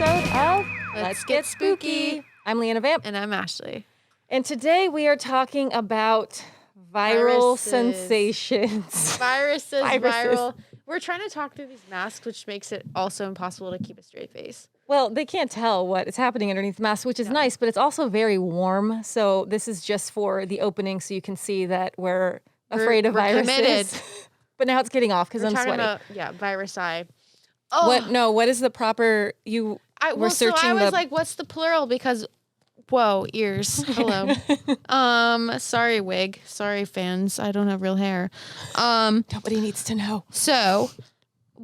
episode of Let's Get Spooky. I'm Leanna Vamp. And I'm Ashley. And today we are talking about viral sensations. Viruses, viral. We're trying to talk through these masks, which makes it also impossible to keep a straight face. Well, they can't tell what is happening underneath the mask, which is nice, but it's also very warm. So this is just for the opening so you can see that we're afraid of viruses. Committed. But now it's getting off because I'm sweating. About, virus eye. Oh. What is the proper, I was like, what's the plural? Because, whoa, ears. Hello. Sorry, wig. Sorry, fans. I don't have real hair. Nobody needs to know. So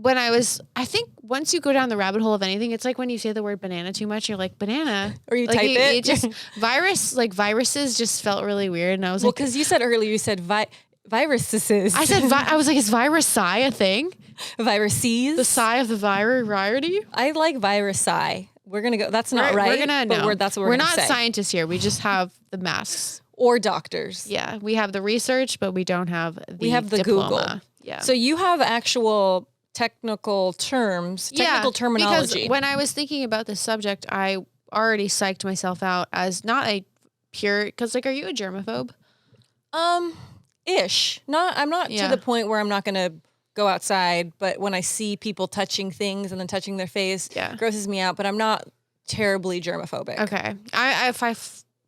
I think once you go down the rabbit hole of anything, it's like when you say the word banana too much, you're like, banana. Or you like type it. Just, viruses just felt really weird. And I was like. Well, because you said earlier, you said viruses. I said, I was like, is virus psi a thing? Viruses? The psi of the variety? I like virus psi. We're going to go, that's not right. We're going to know. That's what we're going to say. We're not scientists here. We just have the masks. Or doctors. Yeah. We have the research, but we don't have the We have the diploma. Google. Yeah. So you have actual technical terminology. Because when I was thinking about this subject, I already psyched myself out as not a pure, because are you a germaphobe? Ish. I'm not to the point where I'm not going to go outside, but when I see people touching things and then touching their face, it grosses me out, but I'm not terribly germophobic. Okay. I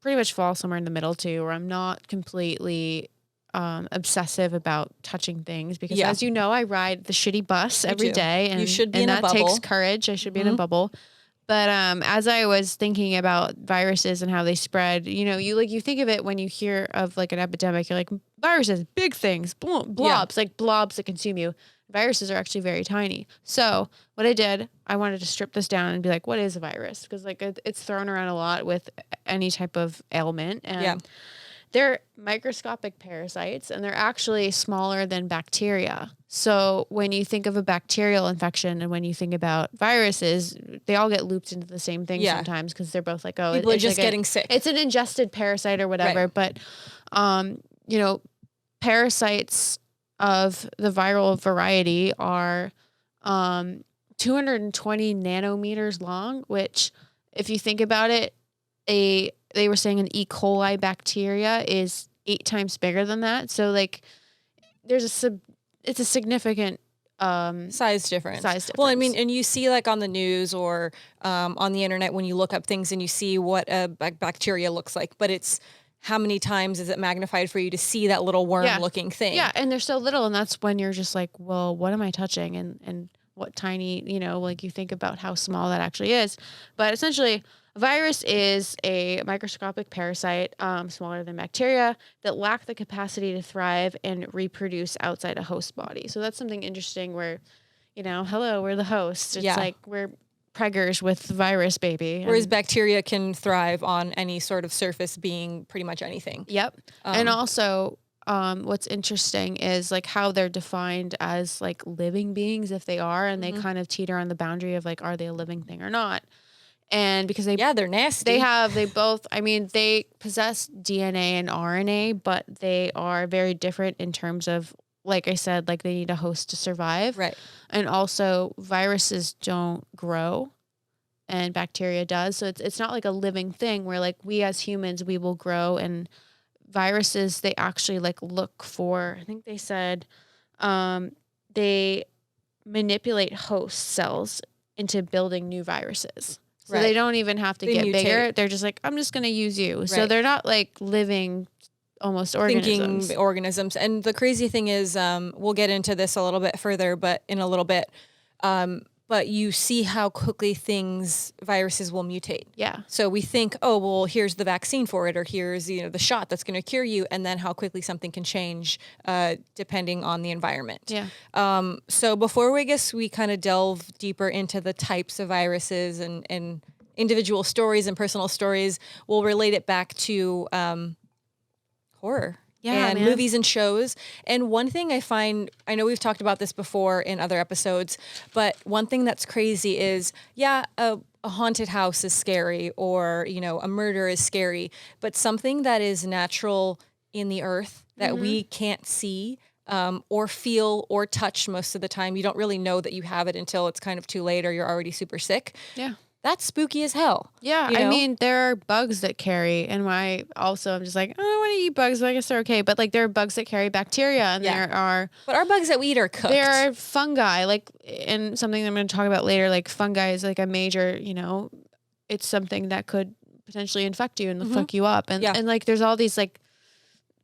pretty much fall somewhere in the middle too, where I'm not completely obsessive about touching things because as you know, I ride the shitty bus every day and you should be in a bubble. That takes courage. I should be in a bubble. But as I was thinking about viruses and how they spread, you think of it when you hear of like an epidemic, you're like, viruses, big things, blobs, like blobs that consume you. Viruses are actually very tiny. So what I did, I wanted to strip this down and be like, what is a virus? Because like it's thrown around a lot with any type of ailment. And they're microscopic parasites, and they're actually smaller than bacteria. So when you think of a bacterial infection and when you think about viruses, they all get looped into the same thing sometimes because they're both like, people are just like getting sick. It's an ingested parasite or whatever. Right. But, parasites of the viral variety are 220 nanometers long, which if you think about it, they were saying an E. coli bacteria is 8 times bigger than that. So like it's a significant size difference. Well, I mean, and you see like on the news or on the internet when you look up things and you see what a bacteria looks like, but it's how many times is it magnified for you to see that little worm-looking thing? Yeah, and they're so little, and that's when you're just like, well, what am I touching? And what tiny, like you think about how small that actually is. But essentially, a virus is a microscopic parasite, smaller than bacteria, that lack the capacity to thrive and reproduce outside a host body. So that's something interesting where, hello, we're the host. It's like we're preggers with the virus, baby. Whereas bacteria can thrive on any sort of surface, being pretty much anything. Yep. And also, what's interesting is like how they're defined as like living beings, if they are, and they kind of teeter on the boundary of like, are they a living thing or not? And because they're nasty. They possess DNA and RNA, but they are very different in terms of, like I said, like they need a host to survive. Right. And also viruses don't grow and bacteria does. So it's not like a living thing where like we as humans, we will grow, and viruses, they actually like look for, I think they said, they manipulate host cells into building new viruses. So they don't even have to get bigger. They're just like, I'm just going to use you. Right. So they're not like living almost organisms. Thinking organisms. And the crazy thing is, we'll get into this a little bit further, but in a little bit, but you see how quickly viruses will mutate. Yeah. So we think, oh, well, here's the vaccine for it, or here's, the shot that's going to cure you. And then how quickly something can change, depending on the environment. Yeah. So before we kind of delve deeper into the types of viruses and individual stories and personal stories, we'll relate it back to, horror. And movies and shows. And one thing I know we've talked about this before in other episodes, but one thing that's crazy is, a haunted house is scary, or, a murder is scary, but something that is natural in the earth that we can't see or feel or touch most of the time, you don't really know that you have it until it's kind of too late or you're already super sick. Yeah. that's spooky as hell. Yeah, you I know? mean, there are bugs that carry, and I'm just like, I don't want to eat bugs, but I guess they're okay. But like, there are bugs that carry bacteria, and But our bugs that we eat are cooked. there are fungi, like, and something I'm going to talk about later. Like, fungi is like a major, it's something that could potentially infect you and fuck you up, and like, there's all these like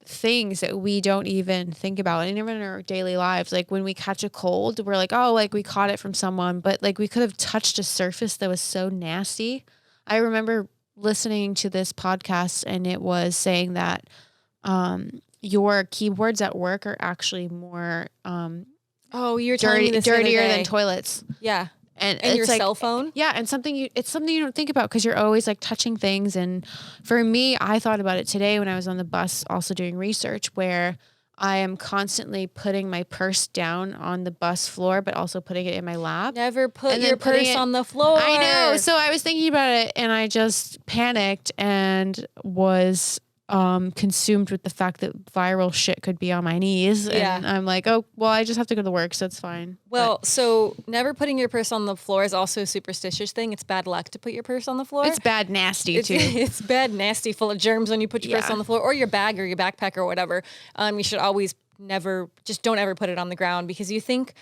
things that we don't even think about, and even in our daily lives. Like when we catch a cold, we're like, oh, like we caught it from someone, but like we could have touched a surface that was so nasty. I remember listening to this podcast, and it was saying that your keyboards at work are actually more oh, you're telling me this dirtier than toilets. Yeah. And your it's like, cell phone. Yeah. And it's something you don't think about, because you're always like touching things. And for me, I thought about it today when I was on the bus, also doing research, where I am constantly putting my purse down on the bus floor, but also putting it in my lap. Never put your purse on the floor. I know. So I was thinking about it, and I just panicked and was consumed with the fact that viral shit could be on my knees. And I'm like, oh, well, I just have to go to work, so it's fine. Well, so never putting your purse on the floor is also a superstitious thing. It's bad luck to put your purse on the floor. It's bad nasty too. It's bad nasty, full of germs when you put your purse on the floor, or your bag or your backpack or whatever. You should always don't ever put it on the ground, because you think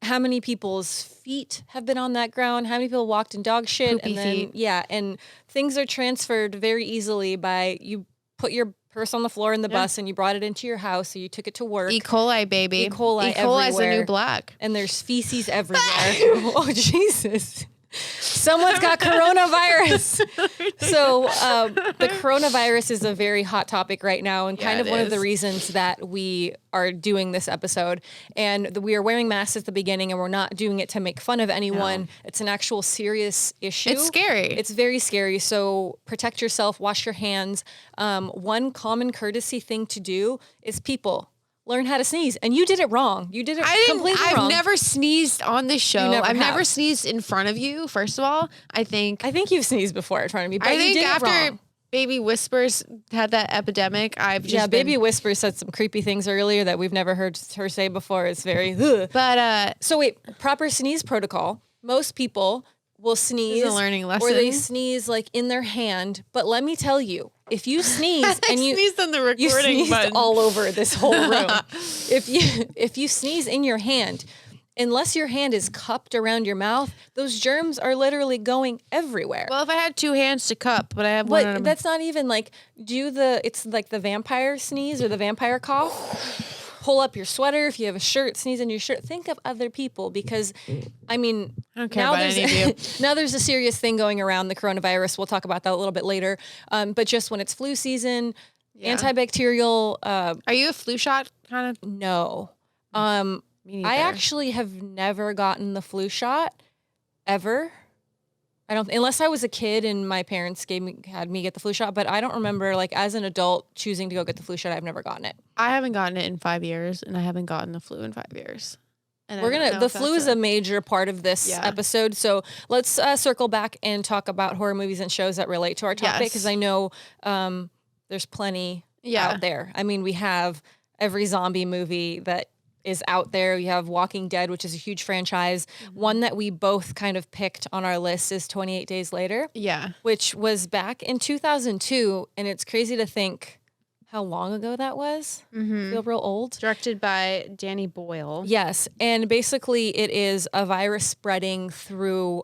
how many people's feet have been on that ground, how many people walked in dog shit, Poopy and then feet. And things are transferred very easily by you put your purse on the floor in the bus and you brought it into your house, so you took it to work. E. coli, baby. E. coli is the everywhere. new black. And there's feces everywhere. Oh, Jesus. Someone's got coronavirus. So the coronavirus is a very hot topic right now, and kind of one of the reasons that we are doing this episode. And we are wearing masks at the beginning, and we're not doing it to make fun of anyone. No. It's an actual serious issue. It's scary. It's very scary. So protect yourself, wash your hands. One common courtesy thing to do is learn how to sneeze. And you did it wrong. You did it completely wrong. I've never sneezed on this show. I've never sneezed in front of you, first of all. I think you've sneezed before in front of me, but you did it wrong. After Baby Whispers had that epidemic, Baby Whispers said some creepy things earlier that we've never heard her say before. It's very But so wait, proper sneeze protocol. Most people will sneeze, this is a learning lesson, or they sneeze like in their hand. But let me tell you, if you sneeze and you sneezed on the recording you sneezed button all over this whole room. If you sneeze in your hand, unless your hand is cupped around your mouth, those germs are literally going everywhere. Well, if I had two hands to cup, but I have one. But that's not even like it's like the vampire sneeze or the vampire cough. Pull up your sweater. If you have a shirt, sneeze in your shirt. Think of other people, because, I mean, I don't care about any of you. Now there's a serious thing going around, the coronavirus. We'll talk about that a little bit later. But just when it's flu season, antibacterial. Are you a flu shot kind of? No. Me neither. I actually have never gotten the flu shot ever. I don't, unless I was a kid and my parents had me get the flu shot, but I don't remember, like, as an adult choosing to go get the flu shot. I've never gotten it. I haven't gotten it in 5 years, and I haven't gotten the flu in 5 years. And the flu is a major part of this episode. So let's circle back and talk about horror movies and shows that relate to our topic, because I know there's plenty out there. I mean, we have every zombie movie that is out there. You have Walking Dead, which is a huge franchise. Mm-hmm. One that we both kind of picked on our list is 28 Days Later. Yeah. Which was back in 2002. And it's crazy to think how long ago that was. Mm-hmm. I feel real old. Directed by Danny Boyle. Yes. And basically it is a virus spreading through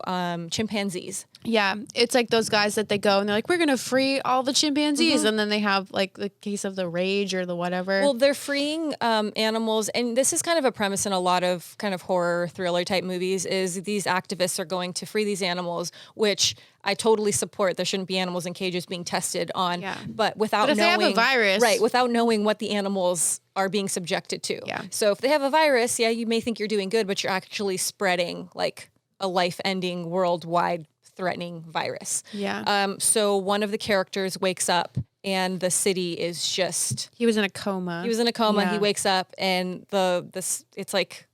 chimpanzees. Yeah, it's like those guys that they go and they're like, we're going to free all the chimpanzees. Mm-hmm. And then they have like the case of the rage or the whatever. Well, they're freeing animals. And this is kind of a premise in a lot of kind of horror thriller type movies, is these activists are going to free these animals, which I totally support. There shouldn't be animals in cages being tested on. Yeah. But without knowing. They have a virus. Right. Without knowing what the animals are being subjected to. Yeah. So if they have a virus, you may think you're doing good, but you're actually spreading like a life-ending, worldwide threatening virus. Yeah. So one of the characters wakes up and the city is just... He was in a coma. Yeah. He wakes up and it's like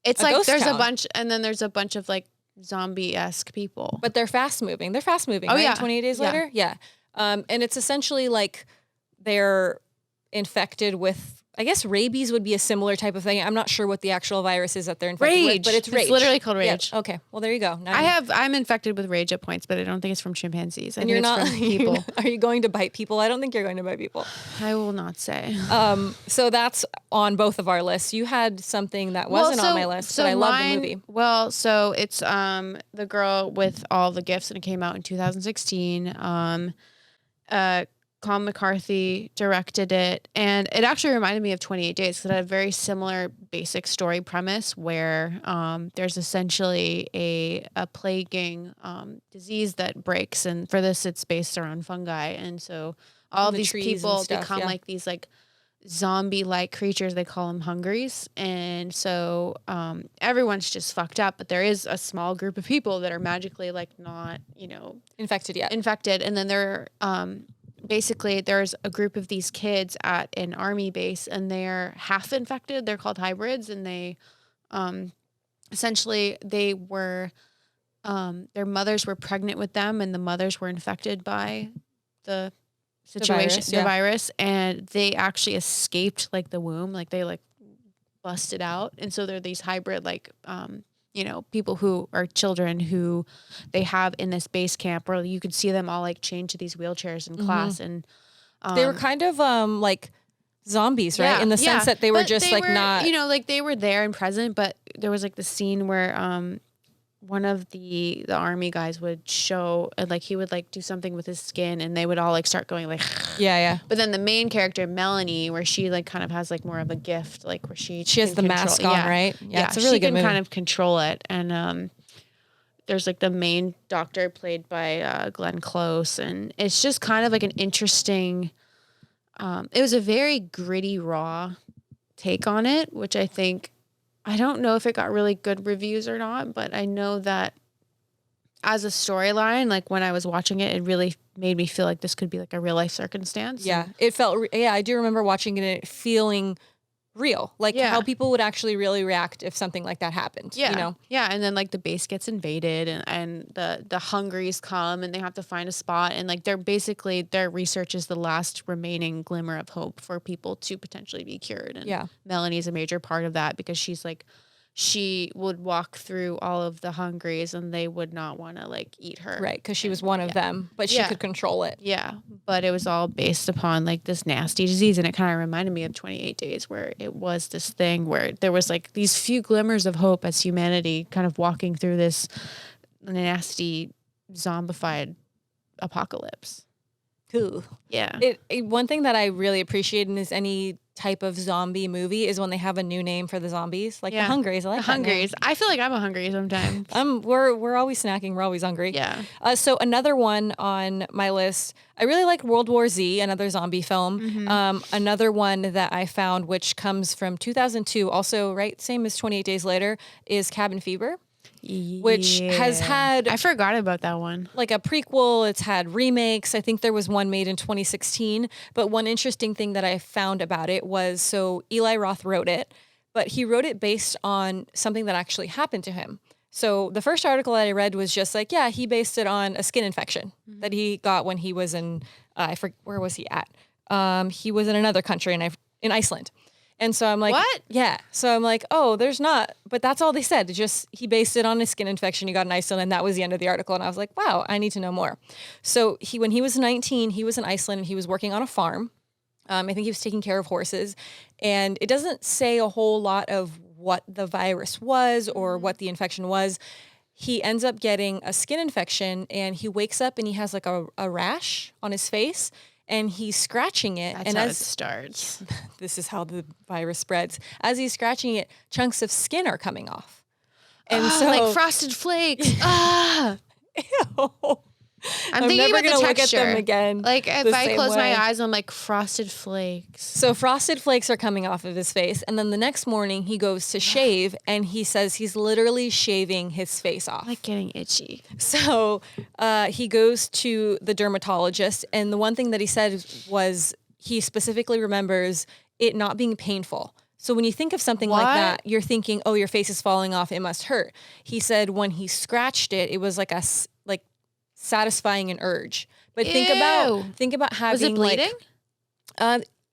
there's a bunch, and then there's a bunch of like zombie-esque people. But they're fast moving. Oh, right? Yeah. 28 Days Later? Yeah. And it's essentially like infected with, I guess rabies would be a similar type of thing. I'm not sure what the actual virus is that they're infected with, but it's rage. It's literally called rage. Yeah. Okay. Well, there you go. Now I'm infected with rage at points, but I don't think it's from chimpanzees. I and think you're it's not from people. Are you going to bite people? I don't think you're going to bite people. I will not say. So that's on both of our lists. You had something that wasn't on my list, but I love the movie. Well, so it's the girl with all the gifts, and it came out in 2016. Colin McCarthy directed it, and it actually reminded me of 28 Days because it had a very similar basic story premise where there's essentially a plaguing disease that breaks, and for this it's based around fungi, and so all of these people become like these like zombie-like creatures. They call them hungries, and so everyone's just fucked up, but there is a small group of people that are magically like not, Infected yet. and then they're basically there's a group of these kids at an army base, and they're half infected. They're called hybrids, and they essentially they were their mothers were pregnant with them, and the mothers were infected by the situation, the virus, and they actually escaped like the womb, like they like busted out, and so they're these hybrid like people who are children who they have in this base camp where you could see them all like chained to these wheelchairs in class, and they were kind of like zombies, right? In the sense that they were just like not, like they were there and present, but there was like the scene where one of the army guys would show, like he would like do something with his skin, and they would all like start going like yeah. But then the main character Melanie, where she like kind of has like more of a gift, like where she has the mask on, right? Yeah, it's a really good movie. She can kind of control it, and there's like the main doctor played by Glenn Close, and it's just kind of like an interesting. It was a very gritty, raw take on it, which I don't know if it got really good reviews or not, but I know that as a storyline, like when I was watching it, it really made me feel like this could be like a real life circumstance. Yeah, it felt, I do remember watching it and it feeling real, like how people would actually really react if something like that happened. Yeah. And then like the base gets invaded, and the hungries come, and they have to find a spot, and like their research is the last remaining glimmer of hope for people to potentially be cured. And Melanie's a major part of that because she's like, she would walk through all of the hungries and they would not want to like eat her. Right. Because she was one of them, but she could control it. Yeah. But it was all based upon like this nasty disease. And it kind of reminded me of 28 Days, where it was this thing where there was like these few glimmers of hope as humanity kind of walking through this nasty zombified apocalypse. Cool. Yeah. One thing that I really appreciate in any type of zombie movie is when they have a new name for the zombies, like the hungries. I like the hungries. I feel like I'm a hungry sometimes. We're always snacking. We're always hungry. Yeah. So another one on my list, I really like World War Z, another zombie film. Mm-hmm. Another one that I found, which comes from 2002, also right, same as 28 Days Later, is Cabin Fever. Which has had... I forgot about that one. Like a prequel. It's had remakes. I think there was one made in 2016. But one interesting thing that I found about it was, so Eli Roth wrote it, but he wrote it based on something that actually happened to him. So the first article that I read was just like, he based it on a skin infection that he got when he was in, I forget, where was he at? He was in another country, in Iceland. And so I'm like, what? Yeah. So I'm like, oh, there's not, but that's all they said. It's just, he based it on a skin infection he got in Iceland, and that was the end of the article. And I was like, wow, I need to know more. So when he was 19, he was in Iceland and he was working on a farm. I think he was taking care of horses, and it doesn't say a whole lot of what the virus was or what the infection was. He ends up getting a skin infection, and he wakes up and he has like a rash on his face. And he's scratching it. That's how it starts. This is how the virus spreads. As he's scratching it, chunks of skin are coming off. And so, like Frosted Flakes. Ew. I'm thinking about the texture. Look at them again. Like if I close my eyes, I'm like Frosted Flakes. So Frosted Flakes are coming off of his face, and then the next morning he goes to shave, and he says he's literally shaving his face off. Like getting itchy. So he goes to the dermatologist, and the one thing that he said was he specifically remembers it not being painful. So when you think of something like that, you're thinking, oh, your face is falling off, it must hurt. He said when he scratched it, it was like satisfying an urge. But think about having, was it bleeding?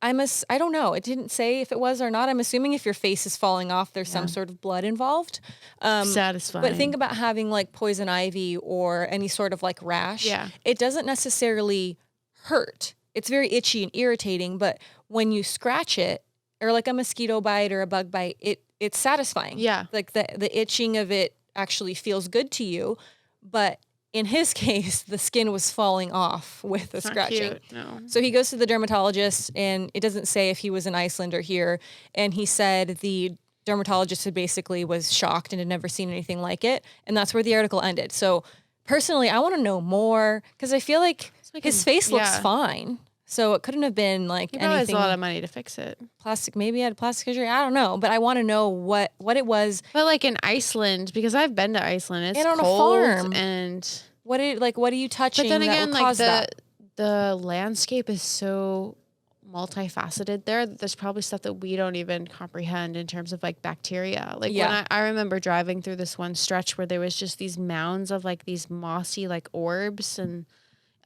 I don't know. It didn't say if it was or not. I'm assuming if your face is falling off, there's some sort of blood involved. Satisfying. But think about having like poison ivy or any sort of like rash. Yeah. It doesn't necessarily hurt. It's very itchy and irritating, but when you scratch it, or like a mosquito bite or a bug bite, it's satisfying. Yeah. Like the itching of it actually feels good to you. But in his case, the skin was falling off with the scratching. Cute. No. So he goes to the dermatologist, and it doesn't say if he was in Iceland or here. And he said the dermatologist had basically was shocked and had never seen anything like it. And that's where the article ended. So personally, I want to know more because I feel like his face looks fine. So it couldn't have been like He probably has anything a lot of money to fix it. plastic. Maybe he had plastic surgery. I don't know, but I want to know what it was. But like in Iceland, because I've been to Iceland, it's And on a cold farm. and What are you touching? but then that again, would like cause that? the landscape is so multifaceted there. There's probably stuff that we don't even comprehend in terms of like bacteria. Like when I remember driving through this one stretch where there was just these mounds of like these mossy like orbs, and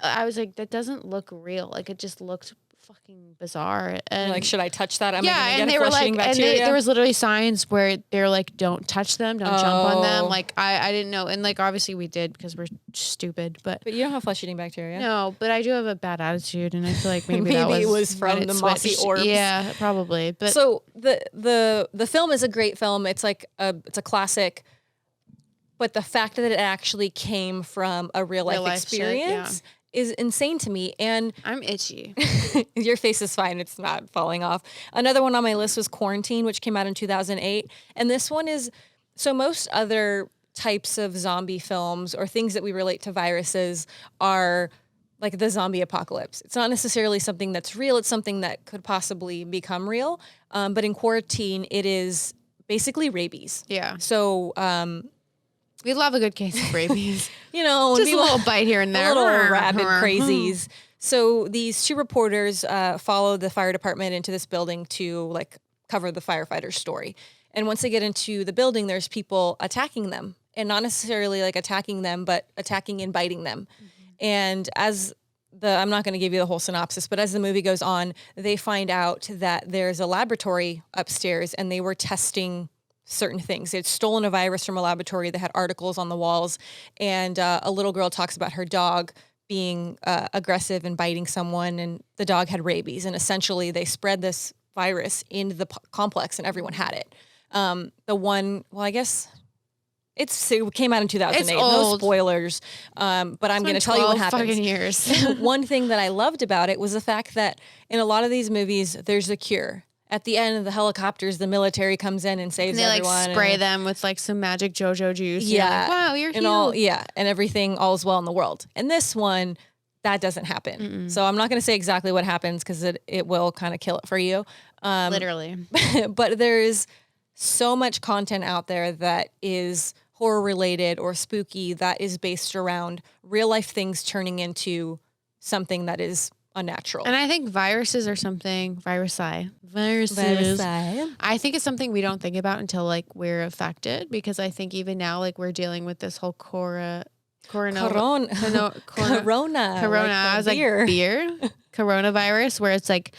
I was like, that doesn't look real. Like it just looked fucking bizarre. And You're like, should I touch that? Am I yeah, gonna and get they a were flesh-eating like, and bacteria? there was literally signs where they're like, don't touch them, don't jump on them. Oh. Like I didn't know, and like obviously we did because we're stupid, but But you don't have flesh-eating bacteria. no, but I do have a bad attitude, and I feel like maybe, that Maybe it was was from when it the mossy switched. orbs. Yeah, probably. But So the film is a great film. It's like it's a classic. But the fact that it actually came from a real life life shit, experience is insane to me. And I'm itchy. your face is fine. It's not falling off. Another one on my list was Quarantine, which came out in 2008. And this one is, so most other types of zombie films or things that we relate to viruses are like the zombie apocalypse. It's not necessarily something that's real. It's something that could possibly become real. But in Quarantine, it is basically rabies. Yeah, So, we love a good case of rabies. you know, Just a little bite here and there. little rabid crazies. So these two reporters follow the fire department into this building to like cover the firefighter's story. And once they get into the building, there's people attacking them, and not necessarily like attacking them, but attacking and biting them. And as I'm not going to give you the whole synopsis, but as the movie goes on, they find out that there's a laboratory upstairs, and they were testing certain things. They'd stolen a virus from a laboratory that had articles on the walls, and a little girl talks about her dog being aggressive and biting someone, and the dog had rabies. And essentially, they spread this virus into the complex, and everyone had it. I guess it came out in 2008. It's No old. spoilers, but I'm going to tell you what happens. Fucking years. One thing that I loved about it was the fact that in a lot of these movies, there's a cure. At the end of the helicopters, the military comes in and saves And they like everyone. spray them with like some magic JoJo juice. Yeah. You're like, wow, you're and healed. and everything, all is well in the world. And this one, that doesn't happen. So I'm not going to say exactly what happens because it will kind of kill it for you. Literally. But there's so much content out there that is horror related or spooky that is based around real life things turning into something that is unnatural. And I think viruses are something, viruses. I think it's something we don't think about until like we're affected, because I think even now, like we're dealing with this whole corona. Corona. I was like, beer? Coronavirus, where it's like,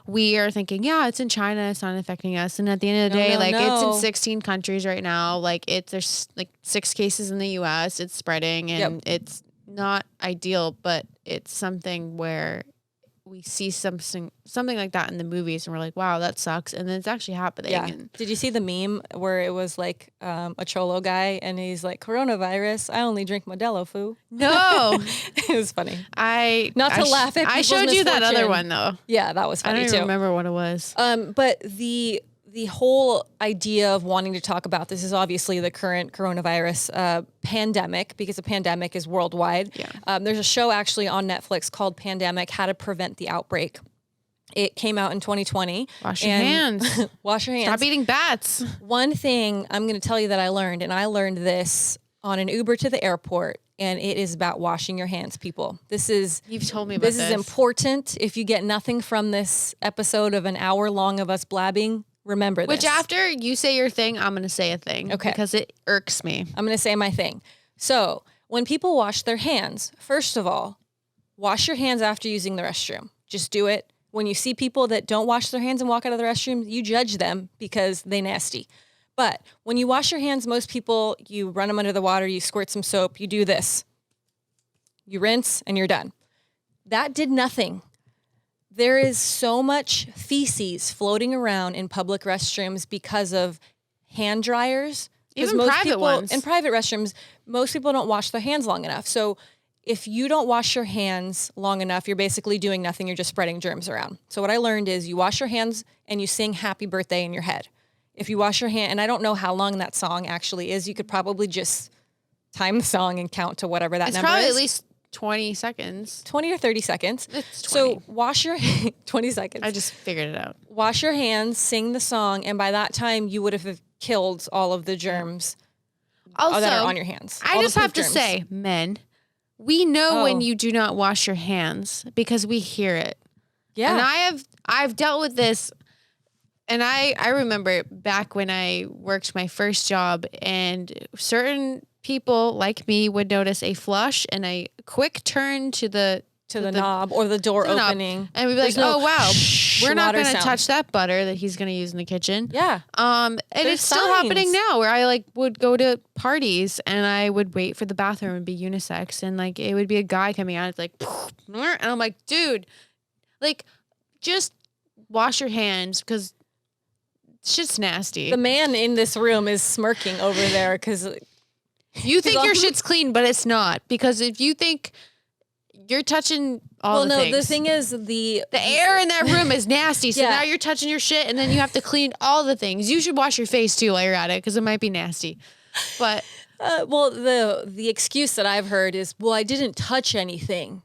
we are thinking, yeah, it's in China, it's not affecting us. And at the end of the day, it's in 16 countries right now. Like there's like 6 cases in the US, it's spreading, and it's not ideal, but it's something where we see something like that in the movies, and we're like, wow, that sucks. And then it's actually happening. Yeah. And Did you see the meme where it was like a cholo guy, and he's like, coronavirus, I only drink Modelo, foo. no, It was funny. I laugh at I people's showed you that other misfortune. one though. Yeah, that was I funny don't too. even remember what it was. But the whole idea of wanting to talk about this is obviously the current coronavirus pandemic, because a pandemic is worldwide. Yeah. There's a show actually on Netflix called Pandemic: How to Prevent the Outbreak. It came out in 2020. Wash your hands. Wash your hands. Stop eating bats. One thing I'm going to tell you that I learned, and I learned this on an Uber to the airport, and it is about washing your hands, people. You've told me about this. This is important. If you get nothing from this episode of an hour long of us blabbing, remember this. Which after you say your thing, I'm going to say a thing. Okay. Because it irks me. I'm going to say my thing. So when people wash their hands, first of all, wash your hands after using the restroom. Just do it. When you see people that don't wash their hands and walk out of the restroom, you judge them because they nasty. But when you wash your hands, most people, you run them under the water, you squirt some soap, you do this. You rinse and you're done. That did nothing. There is so much feces floating around in public restrooms because of hand dryers. Even most private people, ones. in private restrooms, most people don't wash their hands long enough. So if you don't wash your hands long enough, you're basically doing nothing. You're just spreading germs around. So what I learned is you wash your hands and you sing happy birthday in your head. If you wash your hand, and I don't know how long that song actually is, you could probably just time the song and count to whatever that It's number probably is. at least 20 seconds. 20 or 30 seconds. It's 20. So wash your 20 seconds. I just figured it out. Wash your hands, sing the song, and by that time you would have killed all of the germs Also, that are on your hands. I All the just have poop to germs. say, men, we know when you do not wash your hands because we hear it. Yeah. And I've dealt with this, and I remember back when I worked my first job, and certain people like me would notice a flush and a quick turn to the knob or the door to the knob, opening. and we'd be like, There's no "Oh wow, we're not water going to sound. touch that butter that he's going to use in the kitchen." Yeah. And There's it's still happening signs. now, where I like would go to parties and I would wait for the bathroom and be unisex, and like it would be a guy coming out, it's like, and I'm like, dude, like just wash your hands because shit's nasty. The man in this room is smirking over there because You think your shit's clean, but it's not, because if you think you're touching all the things. the thing is The air in that room is nasty, so Yeah. now you're touching your shit, and then you have to clean all the things. You should wash your face too while you're at it, because it might be nasty. But the excuse that I've heard is, well, I didn't touch anything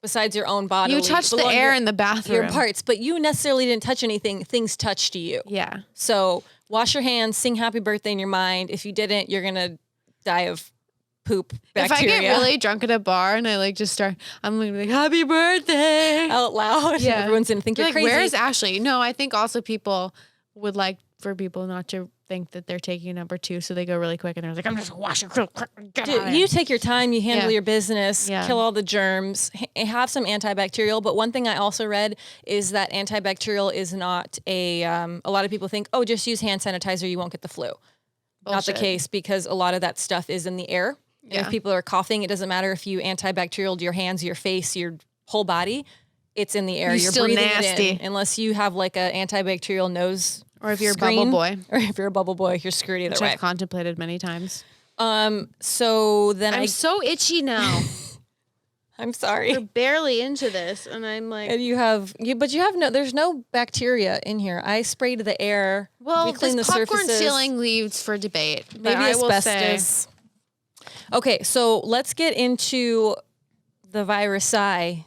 besides your own body. you touched the air in the bathroom. your parts, but you necessarily didn't touch anything. Things touched you. Yeah. So wash your hands, sing happy birthday in your mind. If you didn't, you're gonna die of poop bacteria. If I get really drunk at a bar and I like just start, I'm gonna be like, happy birthday out loud, Yeah. everyone's gonna think you're like, crazy. where's Ashley? No, I think also people would like for people not to think that they're taking number two, so they go really quick and they're like, I'm just gonna wash it real quick. Get out of Dude, here. you take your time, you handle Yeah. your business, Yeah. kill all the germs, have some antibacterial. But one thing I also read is that antibacterial is not a lot of people think, oh, just use hand sanitizer, you won't get the flu. Not the Bullshit. case, because a lot of that stuff is in the air. And Yeah. if people are coughing, it doesn't matter if you antibacterial to your hands, your face, your whole body. It's in the air. You're still breathing nasty. it in, unless you have like a antibacterial nose. Or if you're a screen, bubble boy, or if you're a bubble boy, you're screwed either which way. I've contemplated many times. So then I'm so itchy now. I'm sorry. We're barely into this, and I'm like, And but you have no. There's no bacteria in here. I sprayed the air. well, we cleaned this the popcorn surfaces. ceiling leaves for debate. But Maybe I will say, asbestos. Okay, so let's get into the virusi,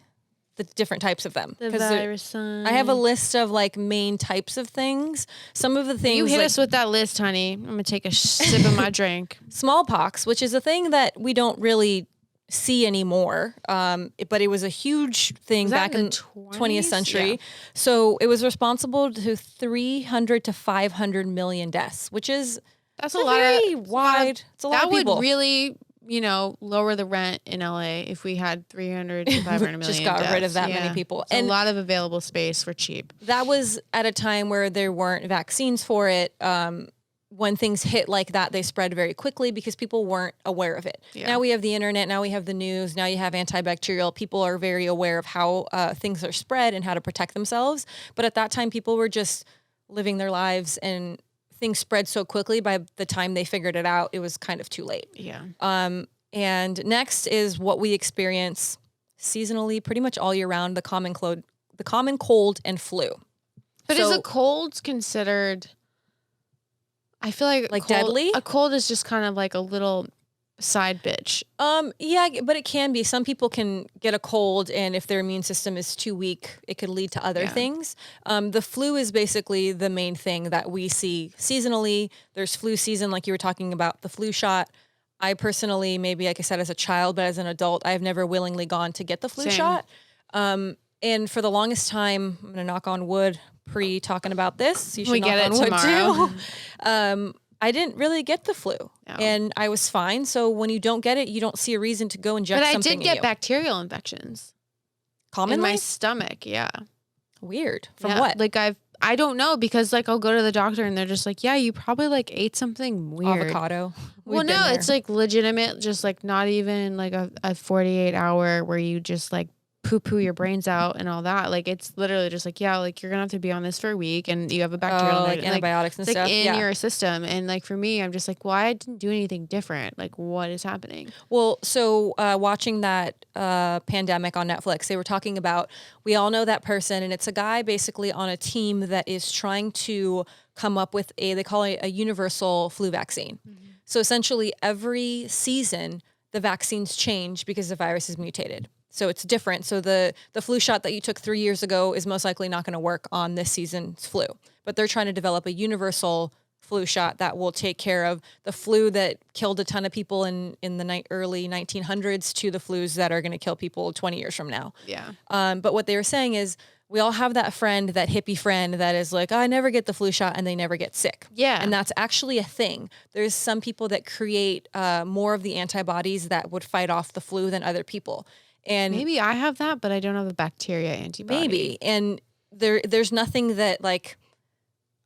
the different types of them. the 'Cause there- virus. I have a list of like main types of things. Some of the things You hit like us with that list, honey. I'm gonna take a sip of my drink. smallpox, which is a thing that we don't really see anymore. But it was a huge thing Was that back in in the the 20s? 20th century. Yeah. So it was responsible to 300 to 500 million deaths, which is That's a a lot very of wide. It's a lot That of people. would really, lower the rent in LA if we had 300 to 500 million. Just got rid of deaths. that Yeah. many people. It's And a lot of available space for cheap. that was at a time where there weren't vaccines for it. When things hit like that, they spread very quickly because people weren't aware of it. Yeah. Now we have the internet. Now we have the news. Now you have antibacterial. People are very aware of how things are spread and how to protect themselves. But at that time, people were just living their lives, and things spread so quickly. By the time they figured it out, it was kind of too late. Yeah. And next is what we experience seasonally, pretty much all year round: the common cold and flu. But is So- a cold considered? I feel like deadly? A cold is just kind of like a little side bitch. Yeah, but it can be. Some people can get a cold, and if their immune system is too weak, it could lead to other Yeah. things. The flu is basically the main thing that we see seasonally. There's flu season, like you were talking about, the flu shot. I personally, maybe like I said, as a child, but as an adult, I've never willingly gone to get the flu Same. shot. And for the longest time, I'm gonna knock on wood. Talking about this, you should We knock get it on wood tomorrow. too. I didn't really get the flu, No. and I was fine. So when you don't get it, you don't see a reason to go inject But I something did get in you. bacterial infections in Commonly, my stomach. Yeah. Weird. From Yeah, what? like I don't know, because like I'll go to the doctor and they're just like, yeah, you probably like ate something weird. Avocado. Well, We've been no, there. it's like legitimate, just like not even like a 48 hour where you just like poo poo your brains out and all that. Like it's literally just like, yeah, like you're gonna have to be on this for a week and you have a bacterial like antibiotics and it's like stuff. in your system. And like for me, I'm just like, well, I didn't do anything different. Like what is happening? Well, so watching that pandemic on Netflix, they were talking about, we all know that person, and it's a guy basically on a team that is trying to come up with they call it a universal flu vaccine. So essentially every season, the vaccines change because the virus is mutated. So it's different. So the flu shot that you took 3 years ago is most likely not going to work on this season's flu. But they're trying to develop a universal flu shot that will take care of the flu that killed a ton of people in the early 1900s to the flus that are going to kill people 20 years from now. Yeah. But what they were saying is, we all have that friend, that hippie friend that is like, oh, I never get the flu shot, and they never get sick. Yeah. And that's actually a thing. There's some people that create more of the antibodies that would fight off the flu than other people. And Maybe I have that, but I don't have a bacteria antibody. maybe. And there's nothing that like,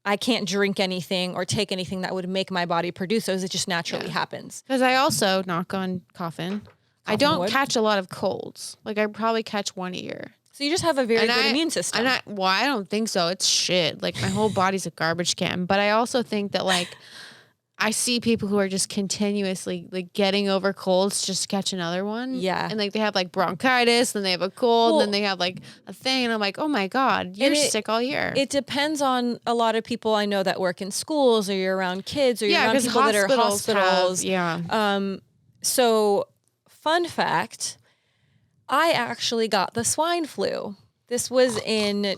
I can't drink anything or take anything that would make my body produce those. It just naturally happens. Because I also, knock on coffin, I don't wood. catch a lot of colds. Like I probably catch one a year. So you just have a very good immune system. Well, I don't think so. It's shit. Like my whole body's a garbage can. But I also think that like I see people who are just continuously like getting over colds just to catch another one. Yeah. And like they have like bronchitis, then they have a cold, then they have like a thing. And I'm like, oh my God, you're sick all year. It depends on a lot of people I know that work in schools, or you're around kids, or you're around people that are hospitals. So fun fact, I actually got the swine flu. This was in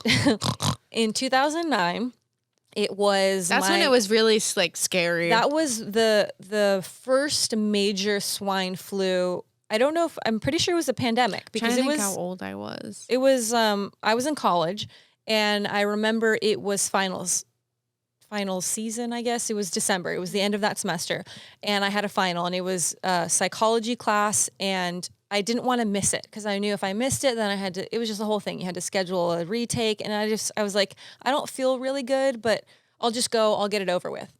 2009. It was That's when it was really like scary. That was the first major swine flu. I don't know if I'm pretty sure it was a pandemic, because it was how old I was. It was I was in college, and I remember it was final season, I guess. It was December. It was the end of that semester, and I had a final, and it was a psychology class, and I didn't want to miss it because I knew if I missed it, then I had to, it was just the whole thing. You had to schedule a retake. And I was like, I don't feel really good, but I'll just go, I'll get it over with.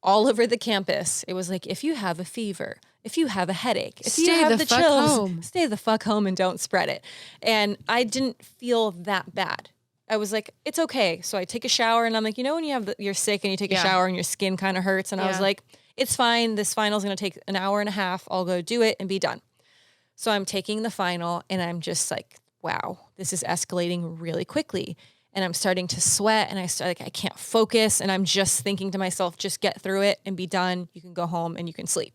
All over the campus, it was like, if you have a fever, if you have a headache, if you have the chills, stay the fuck home and don't spread it. And I didn't feel that bad. I was like, it's okay. So I take a shower, and I'm like, when you're sick and you take a shower and your skin kind of hurts. And I was like, it's fine. This final's going to take an hour and a half. I'll go do it and be done. So I'm taking the final, and I'm just like, wow, this is escalating really quickly. And I'm starting to sweat, and I can't focus. And I'm just thinking to myself, just get through it and be done. You can go home and you can sleep.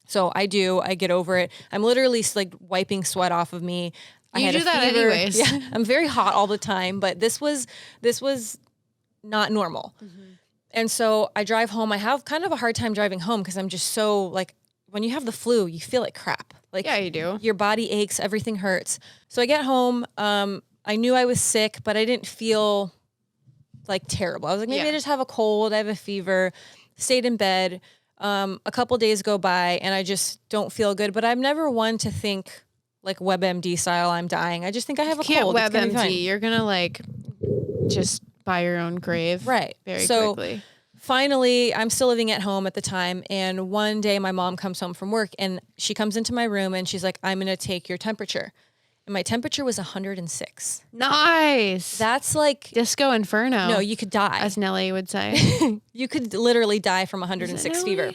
So I get over it. I'm literally like wiping sweat off of me. I had do that anyways. Yeah, I'm very hot all the time, but this was not normal. Mm-hmm. And so I drive home. I have kind of a hard time driving home because I'm just so like, when you have the flu, you feel like crap. Like, yeah, you do. Your body aches, everything hurts. So I get home. I knew I was sick, but I didn't feel like terrible. I was like, maybe I just have a cold. I have a fever. Stayed in bed. A couple days go by, and I just don't feel good. But I'm never one to think like WebMD style, I'm dying. I just think I have a cold. Can't WebMD. You're gonna like just buy your own grave, right? Very quickly. Finally, I'm still living at home at the time, and one day my mom comes home from work, and she comes into my room, and she's like, I'm going to take your temperature. And my temperature was 106. Nice. That's like Disco Inferno. No, you could die. As Nelly would say. You could literally die from 106 fever.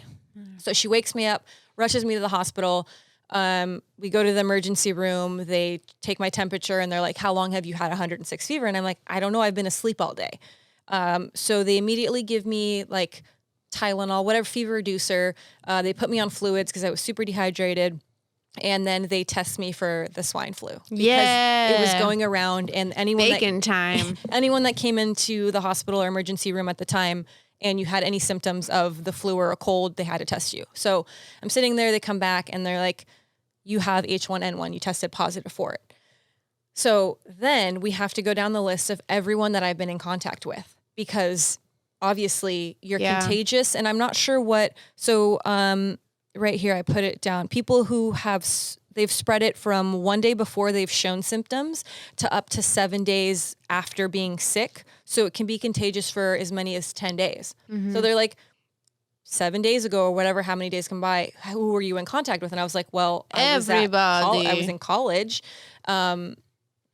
So she wakes me up, rushes me to the hospital. We go to the emergency room. They take my temperature, and they're like, how long have you had 106 fever? And I'm like, I don't know. I've been asleep all day. So they immediately give me like Tylenol, whatever fever reducer. They put me on fluids because I was super dehydrated. And then they test me for the swine flu. Because it was going around, and anyone that came into the hospital or emergency room at the time and you had any symptoms of the flu or a cold, they had to test you. So I'm sitting there, they come back, and they're like, you have H1N1, you tested positive for it. So then we have to go down the list of everyone that I've been in contact with, because obviously you're contagious, and I'm not sure what. So right here, I put it down. People who have they've spread it from one day before they've shown symptoms to up to 7 days after being sick. So it can be contagious for as many as 10 days. So they're like, 7 days ago or whatever, how many days come by, who were you in contact with? And I was like, well, I was in college,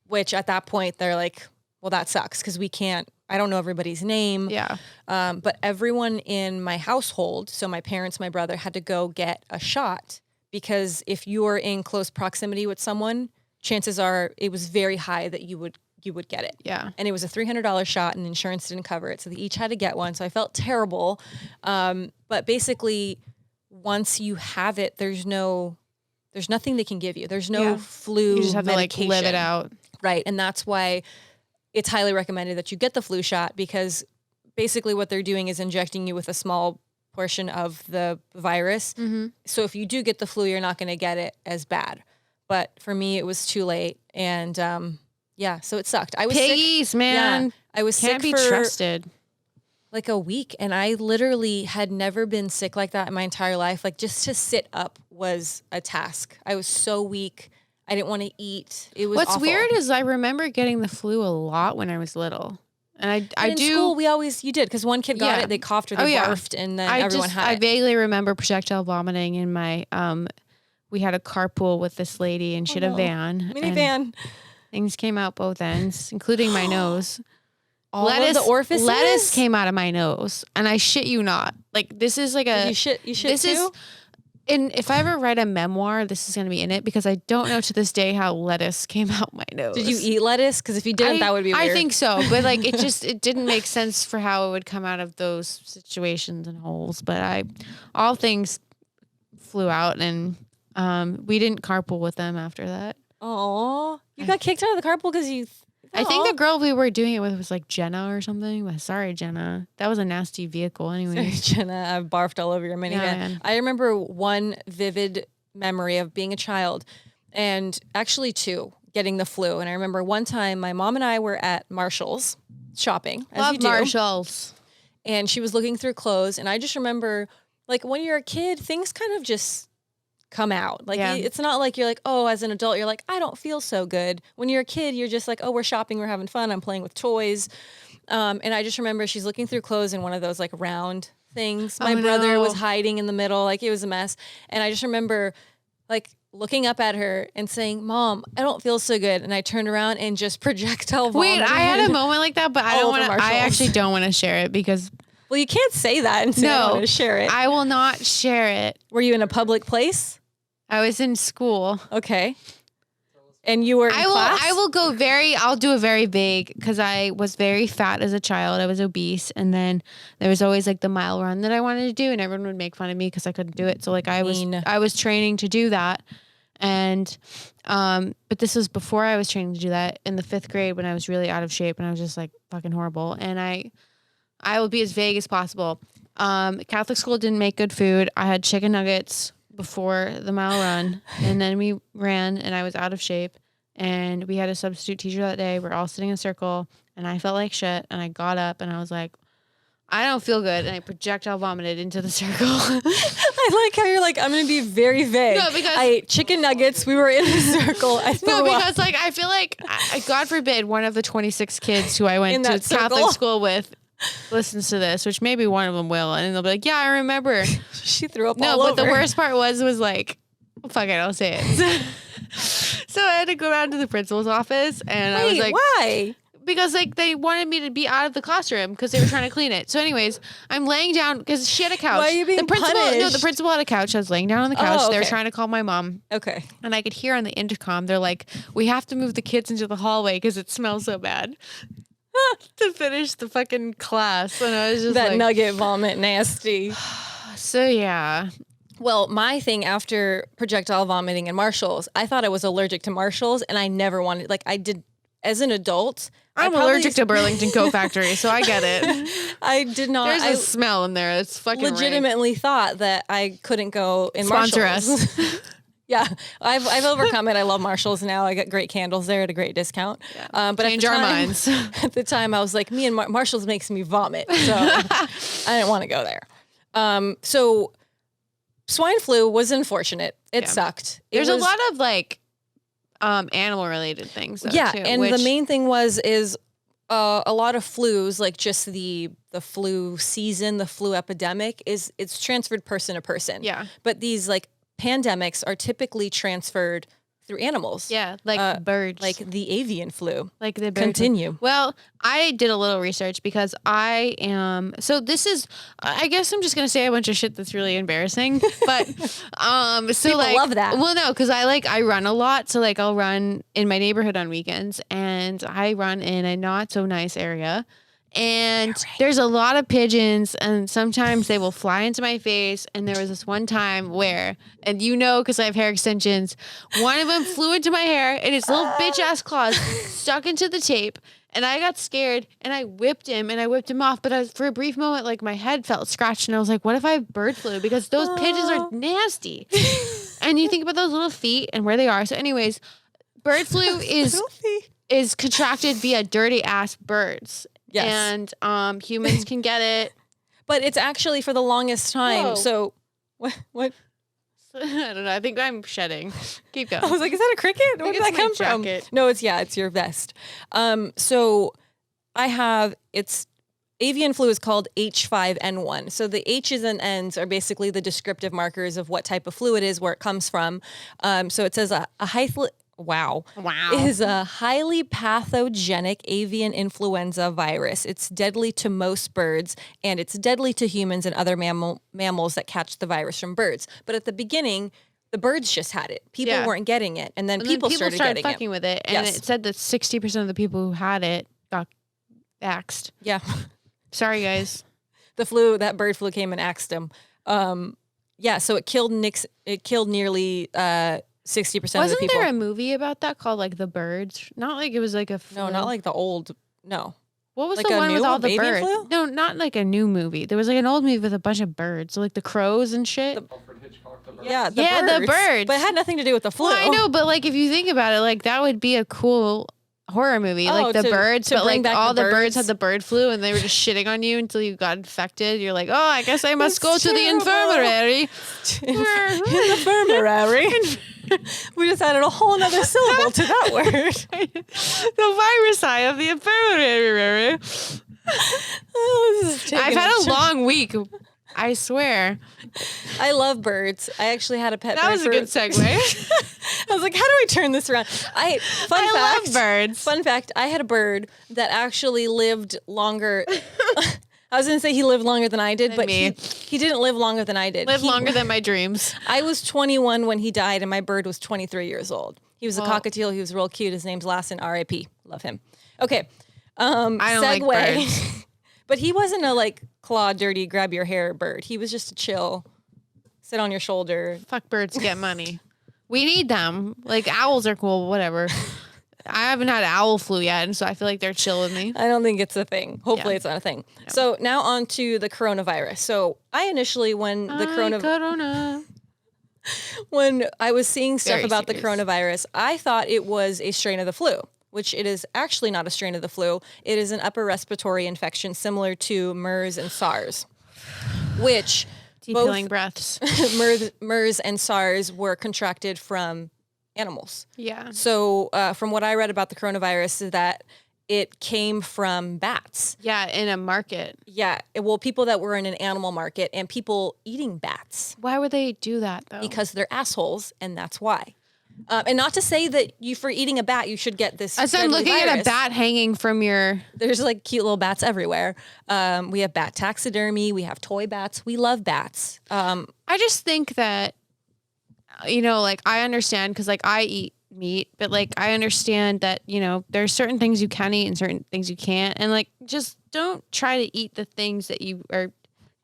which at that point they're like, well, that sucks because I don't know everybody's name. Yeah. But everyone in my household, so my parents, my brother, had to go get a shot because if you are in close proximity with someone, chances are it was very high that you would get it. Yeah. And it was a $300 shot and insurance didn't cover it. So they each had to get one. So I felt terrible. But basically once you have it, there's nothing they can give you. There's no flu You just have medication. to live it out. Right. And that's why it's highly recommended that you get the flu shot because basically what they're doing is injecting you with a small portion of the virus. So if you do get the flu, you're not going to get it as bad. But for me, it was too late. And, so it sucked. I was Piggies, sick. man. Yeah, I was Can't sick be for trusted. like a week. And I literally had never been sick like that in my entire life. Like just to sit up was a task. I was so weak. I didn't want to eat. It was What's awful. weird is I remember getting the flu a lot when I was little. And in school, you did, because one kid got it, they coughed or they barfed, and then everyone had it. I vaguely remember projectile vomiting in my, we had a carpool with this lady and she had a van. Minivan. Things came out both ends, including my nose. All of the orifices? Lettuce came out of my nose. And I shit you not. Like, this is like a... You shit this too? And if I ever write a memoir, this is going to be in it because I don't know to this day how lettuce came out my nose. Did you eat lettuce? Because if you didn't, that would be weird. I think so. But like, it didn't make sense for how it would come out of those situations and holes. But all things flew out and we didn't carpool with them after that. Oh, you got kicked out of the carpool because you... I think the girl we were doing it with was like Jenna or something. But sorry, Jenna. That was a nasty vehicle anyway. Sorry, Jenna. I've barfed all over your minivan. Yeah, I remember one vivid memory of being a child, and actually two, getting the flu. And I remember one time my mom and I were at Marshall's shopping, as Love you do. Marshalls. And she was looking through clothes. And I just remember, like, when you're a kid, things kind of just come out. Like, it's not like you're like, oh, as an adult, you're like, I don't feel so good. When you're a kid, you're just like, oh, we're shopping, we're having fun, I'm playing with toys. And I just remember she's looking through clothes in one of those like round things. My brother was hiding in the middle. Like, it was a mess. And I just remember like looking up at her and saying, Mom, I don't feel so good. And I turned around and just projectile vomited. Wait, I had a moment like that, but I actually don't want to share it because... Well, you can't say that and say I want to share it. I will not share it. Were you in a public place? I was in school. Okay. And you were in class? I'll do a very vague, because I was very fat as a child. I was obese. And then there was always like the mile run that I wanted to do, and everyone would make fun of me because I couldn't do it. So like I was training to do that. And, but this was before I was training to do that in the 5th grade when I was really out of shape and I was just like fucking horrible. And I will be as vague as possible. Catholic school didn't make good food. I had chicken nuggets before the mile run, and then we ran and I was out of shape, and we had a substitute teacher that day. We're all sitting in a circle and I felt like shit, and I got up and I was like, I don't feel good, and I projectile vomited into the circle. I like how you're like, I'm gonna be very vague. No, because I ate chicken nuggets, we were in a circle. Because like I feel like God forbid one of the 26 kids who I went to Catholic school with listens to this, which maybe one of them will, and they'll be like, yeah, I remember. She threw up all No, over. but the worst part was like, fuck it, I'll say it. So I had to go down to the principal's office, and I was like, why? Because like they wanted me to be out of the classroom because they were trying to clean it. So anyways, I'm laying down because she had a couch. Why are you being punished? No, the principal had a couch. I was laying down on the couch. Oh, They were okay. trying to call my mom. Okay. And I could hear on the intercom, they're like, we have to move the kids into the hallway because it smells so bad. To finish the fucking class. And I was just that like, nugget vomit nasty. So yeah. Well, my thing after projectile vomiting in Marshall's, I thought I was allergic to Marshall's, and I never wanted, like I did as an adult. I'm allergic to Burlington Coat Factory, so I get it. I did not. There's a smell in there. It's fucking legitimately thought that I couldn't go in Sponsor Marshall's. us. Yeah, I've overcome it. I love Marshall's now. I got great candles there at a great discount. Yeah. But Change our minds. At the time, I was like, me and Marshall's makes me vomit, so I didn't want to go there. So swine flu was unfortunate. It sucked. There's a lot of like animal related things though, yeah, too, and the main thing is a lot of flus, like just the flu season, the flu epidemic it's transferred person to person. Yeah. But these like pandemics are typically transferred through animals. Yeah, like birds. Like the avian flu. Like the bird Continue. flu. Well, I did a little research because I am so this is I guess I'm just gonna say a bunch of shit that's really embarrassing. But so People like love that. Well no, because I run a lot. So like I'll run in my neighborhood on weekends and I run in a not so nice area. And there's a lot of pigeons and sometimes they will fly into my face. And there was this one time where, and because I have hair extensions, one of them flew into my hair and his little bitch ass claws stuck into the tape. And I got scared and I whipped him off. But for a brief moment, like my head felt scratched and I was like, what if I have bird flu? Because those pigeons are nasty. And you think about those little feet and where they are. So anyways, bird flu is contracted via dirty ass birds. Yes. And humans can get it. But it's actually for the longest time. Whoa. So what? I don't know. I think I'm shedding. Keep going. I was like, is that a cricket? Where did that come from? No, it's your vest. So it's avian flu is called H5N1. So the H's and N's are basically the descriptive markers of what type of flu it is, where it comes from. So it says is a highly pathogenic avian influenza virus. It's deadly to most birds, and it's deadly to humans and other mammals that catch the virus from birds. But at the beginning, the birds just had it. People weren't getting it, and then people started getting fucking with it. And it said that 60% of the people who had it got axed. Yeah. Sorry, guys. That bird flu came and axed him. So it killed nearly 60% of the people. Wasn't there a movie about that called like The Birds? Not like it was like a flu. No, not like the old. No. What was like the one with all the baby birds? Flu? No, not like a new movie. There was like an old movie with a bunch of birds, so like the crows and shit. The birds. The birds. But it had nothing to do with the flu. Well, I know, but like if you think about it, like that would be a cool horror movie, like the birds, but like all the birds had the bird flu and they were just shitting on you until you got infected. You're like, oh, I guess I must go to the infirmary. Infirmary. We just added a whole nother syllable to that word. The virus eye of the infirmary. I've had a long week. I swear. I love birds. I actually had a pet bird. That was a good segue. I was like, how do we turn this around? I love birds. Fun fact, I had a bird that actually lived longer. I was going to say he lived longer than I did, but he didn't live longer than I did. Longer than my dreams. I was 21 when he died, and my bird was 23 years old. He was a cockatiel. He was real cute. His name's Lassen, R.I.P. Love him. Okay. I don't like birds. But he wasn't a like claw, dirty, grab your hair bird. He was just a chill, sit on your shoulder. Fuck birds, get money. We need them. Like owls are cool, whatever. I haven't had owl flu yet, and so I feel like they're chill with me. I don't think it's a thing. Hopefully it's not a thing. No. So now on to the coronavirus. So I initially, when I was seeing stuff about the coronavirus, I thought it was a strain of the flu, which it is actually not a strain of the flu. It is an upper respiratory infection similar to MERS and SARS, which Deep-healing breaths. MERS and SARS were contracted from animals. Yeah. So from what I read about the coronavirus is that it came from bats. Yeah, in a market. Yeah. Well, people that were in an animal market and people eating bats. Why would they do that, though? Because they're assholes, and that's why. And not to say that for eating a bat, you should get this. As I'm looking at a bat hanging from your... There's like cute little bats everywhere. We have bat taxidermy. We have toy bats. We love bats. I just think that, like I understand because like I eat meat, but like I understand that, there's certain things you can eat and certain things you can't. And like, just don't try to eat the things that you are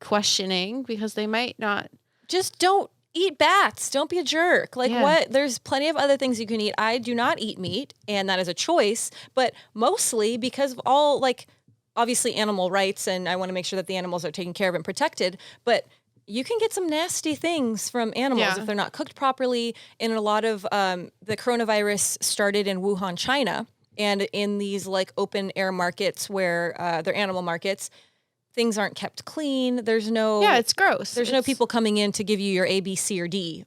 questioning because they might not. Just don't eat bats. Don't be a jerk. Like what? There's plenty of other things you can eat. I do not eat meat, and that is a choice, but mostly because of all like obviously animal rights, and I want to make sure that the animals are taken care of and protected, but you can get some nasty things from animals if they're not cooked properly. And a lot of the coronavirus started in Wuhan, China, and in these like open air markets where they're animal markets, things aren't kept clean. There's no Yeah, it's gross. There's no people coming in to give you your A, B, C, or D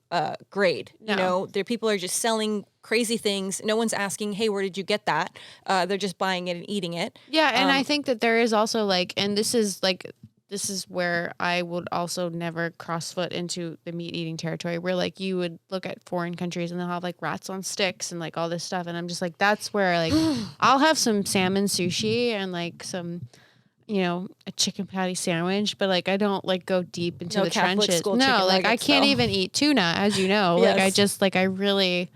grade. No. You know, people are just selling crazy things. No one's asking, hey, where did you get that? They're just buying it and eating it. Yeah, and I think that there is also like, and this is where I would also never crossfoot into the meat eating territory, where like you would look at foreign countries and they'll have like rats on sticks and like all this stuff. And I'm just like, that's where like I'll have some salmon sushi and like some, you know, a chicken patty sandwich, but like I don't like go deep into the Catholic trenches. school No, chicken like I nuggets, can't though. even eat tuna, as you know. Yes. Like I just like I really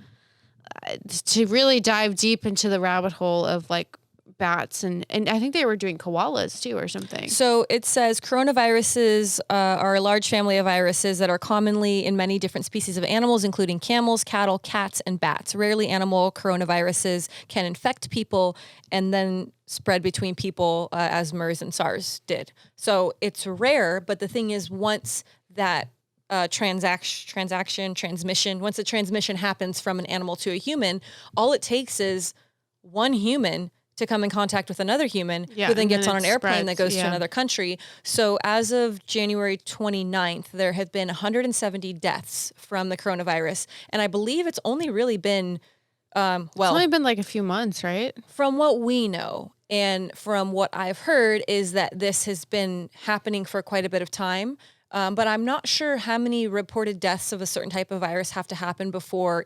to really dive deep into the rabbit hole of like bats and I think they were doing koalas too or something. So it says coronaviruses are a large family of viruses that are commonly in many different species of animals, including camels, cattle, cats, and bats. Rarely animal coronaviruses can infect people and then spread between people as MERS and SARS did. So it's rare, but the thing is once that transmission, once the transmission happens from an animal to a human, all it takes is one human to come in contact with another human who then gets on an airplane that goes to another country. So as of January 29th, there have been 170 deaths from the coronavirus. And I believe it's only really been, it's only been like a few months, right? From what we know and from what I've heard is that this has been happening for quite a bit of time. But I'm not sure how many reported deaths of a certain type of virus have to happen before